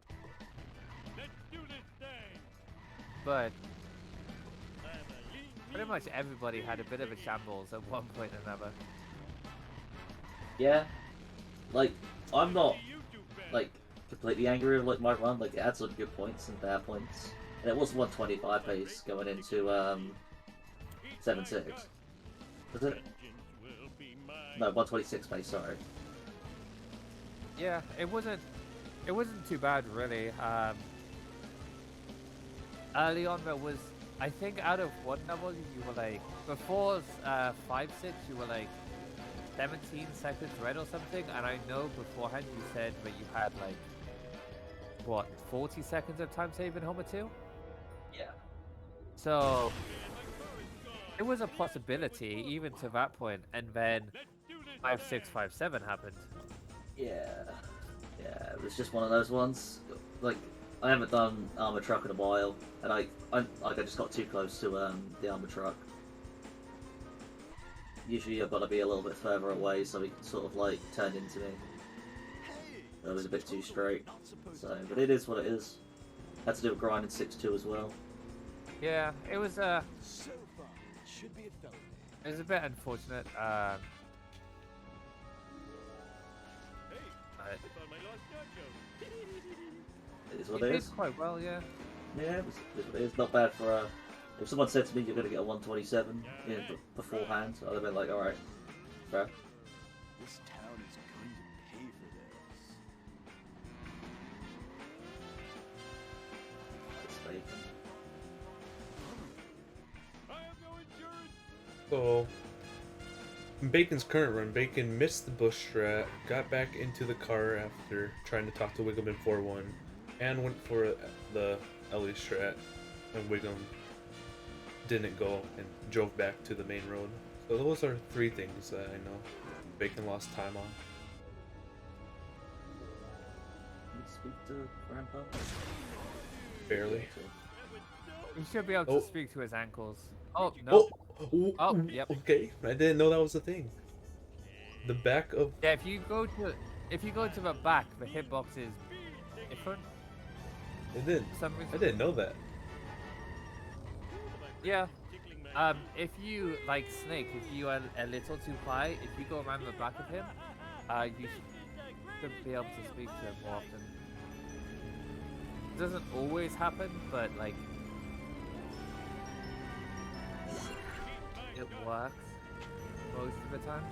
But pretty much everybody had a bit of a shambles at one point or another. Yeah. Like, I'm not, like, completely angry with, like, my run. Like, it had some good points and bad points. And it was 125 pace going into, 7-6. Was it? No, 126 pace, sorry. Yeah, it wasn't too bad really. Early on there was, I think out of one level you were like, before 5-6 you were like 17 seconds red or something, and I know beforehand you said that you had like, what, 40 seconds of time save in Homer 2? Yeah. So it was a possibility even to that point, and then 5-6, 5-7 happened. Yeah. Yeah, it was just one of those ones. Like, I haven't done armor truck in a while, and I just got too close to the armor truck. Usually I've got to be a little bit further away so he can sort of like turn into me. That was a bit too straight. So, but it is what it is. Had to do a grind in 6-2 as well. Yeah, it was So far, it should be a felony. it was a bit unfortunate. It is He what it did is. quite well, yeah. Yeah, it is what it is. Not bad for if someone said to me you're going to get a 127 beforehand, I'd have been like, alright, fair. This town is going to pay for this. It's Bacon. So, in Bacon's current run, Bacon missed the bush strat, got back into the car after trying to talk to Wiggum in 4-1, and went for the Ellie strat, and Wiggum didn't go and drove back to the main road. So those are 3 things that I know Bacon lost time on. Can you speak to Grandpa? Barely. You should be able to Oh. speak to his ankles. Oh no. Oh, yep. Okay, I didn't know that was a thing. The back of Yeah, if you go to the back, the hitbox is different. it didn't. For some reason. I didn't know that. Yeah. If you like Snake, if you are a little too high, if you go around the back of him, you should be able to speak to him more often. It doesn't always happen, but like it works most of the time.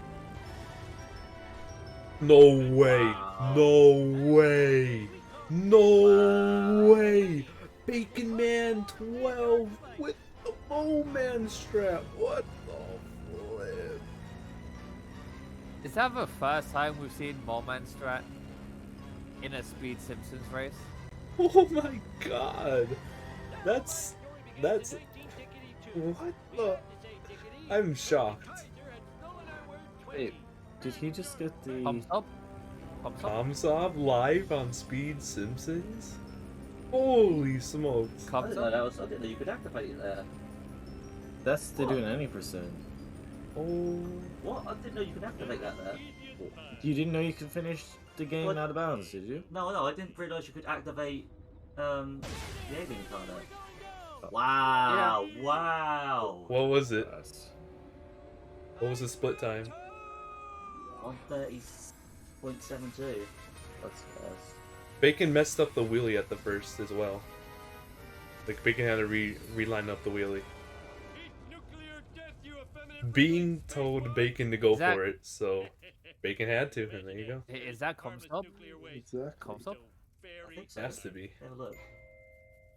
No way. Wow. No way. No way. Bacon Man 12 with the Bowman strap. What the flip? Is that the first time we've seen Moleman strat in a Speed Simpsons race? Oh my god. That's what the I'm shocked. Wait, did he just get the? Thumbs up? Thumbs up? Comsob live on Speed Simpsons? Holy smokes. I Thumbs didn't know up? that was. I didn't know you could activate it there. That's to do an any percent. Oh. What? I didn't know you could activate that there. You didn't know you could finish the game What? out of bounds, did you? No, I didn't realise you could activate the alien card there. Wow! Wow! What was it? Yes. What was the split time? 130.72. That's Bacon messed up the wheelie at the first as well. Like Bacon had to reline up the wheelie. Being told Bacon to go Is that- for it, so Bacon had to, and there you go. Is that comms up? Exactly. Comms up? I think so. Has to be. Have a look.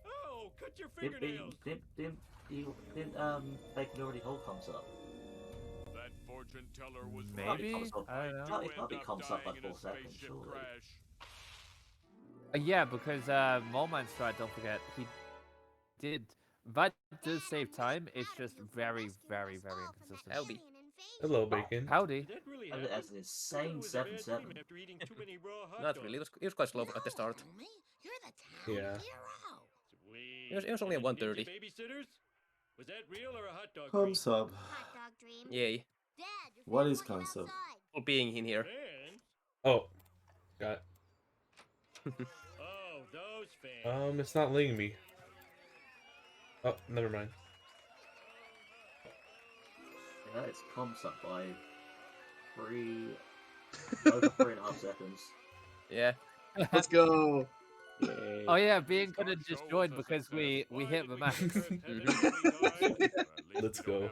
Oh, cut your Didn't fingernails. Bacon already hold comes up? That fortune teller was Maybe? Comes up. I don't know. It can't be comes up by 4 seconds, surely. Yeah, because Moleman strat, don't forget, he did. That does save time, it's just very, very, very inconsistent. Howdy. Hello, Bacon. Howdy. That's an insane 7-7. Not really. It was quite slow at the start. You're the town Yeah. hero. It was only a 130. Babysitters? Was that real or a hot dog? Comsub. Hot dog dream. Yay. Dad, your What friend is wants you concept? outside. For being in here. Fans? Oh. Got Oh, those fans. it's not letting me. Oh, never mind. Yeah, it's comps up by over 3.5 seconds. Yeah. Let's go. Yay. Oh yeah, being could have just joined because we hit the max. Let's go.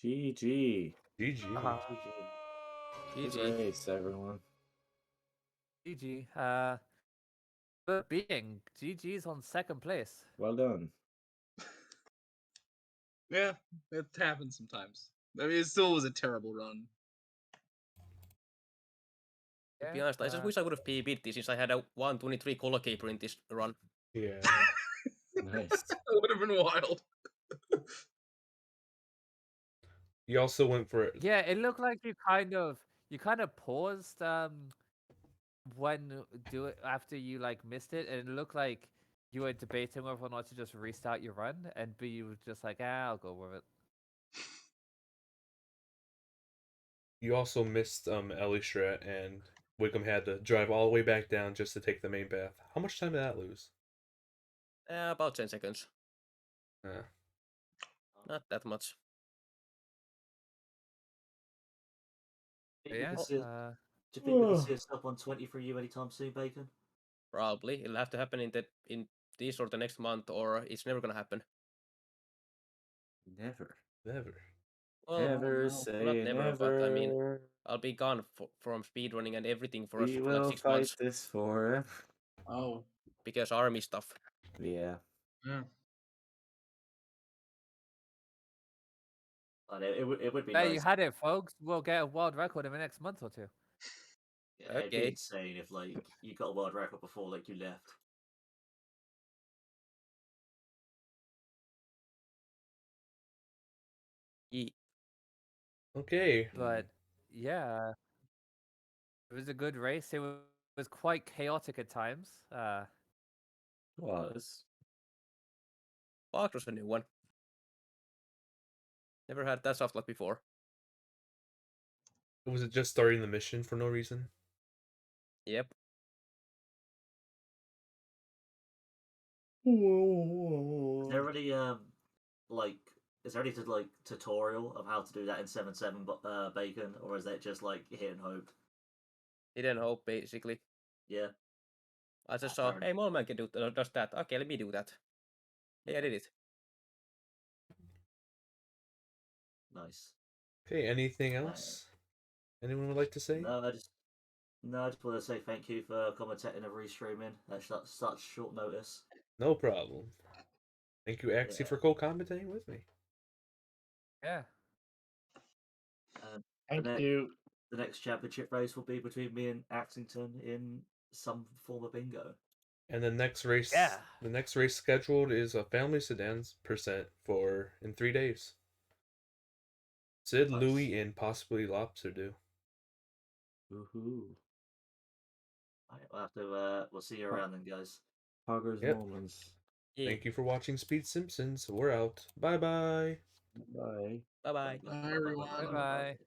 GG. GG. Uh-huh. Good GG. race, everyone. GG. But being GG's on second place. Well done. Yeah, it happens sometimes. I mean, it still was a terrible run. To be honest, I just wish I would have PB'd this since I had a 123 color caper in this run. Yeah. Nice. That would have been wild. You also went for it. Yeah, it looked like you kind of paused when do it after you like missed it, and it looked like you were debating whether or not to just restart your run, and B you were just like, I'll go with it. You also missed Elistrat, and Wickham had to drive all the way back down just to take the main path. How much time did that lose? About 10 seconds. Uh, Not that much. Do But you think we yeah, can see, do uh, you think we can see a sub 120 for you anytime soon, Bacon? Probably it'll have to happen in this or the next month, or it's never gonna happen. Never. never. Well, Never well, not say never, but I mean, never. I'll be gone from speedrunning and everything for us We for like will 6 fight months this forever. Oh. because army stuff. Yeah. Yeah. And it would be there you nice. had it, folks. We'll get a world record in the next month or two. Yeah, it'd be Okay. insane if like you got a world record before like you left. Okay. But yeah, it was a good race. It was quite chaotic at times. Was. Fox was a new one. Never had that soft luck before. Was it just starting the mission for no reason? Yep. Is there any like is there any like tutorial of how to do that in 7.7 Bacon, or is that just like hit and hope? Didn't hope basically. Yeah. I just fair saw, enough. hey, Molman can do does that. Okay, let me do that. Hey, I did it. Nice. Okay, anything else? Anyone would like to say? No, I just want to say thank you for commentating and restreaming at such short notice. No problem. Thank you, Axie, Yeah. for co-commentating with me. Yeah. Thank you. The next championship race will be between me and Axington in some form of bingo. And the next race, Yeah. the next race scheduled is a family sedans percent for in 3 days. Sid, Nice. Louie, and possibly Lobster do. Woohoo. Alright, we'll have to we'll see you around then, guys. Poggers Yep. moments. Yeah. Thank you for watching Speed Simpsons. We're out. Bye bye. Bye. Bye bye. Bye, everyone. Bye bye.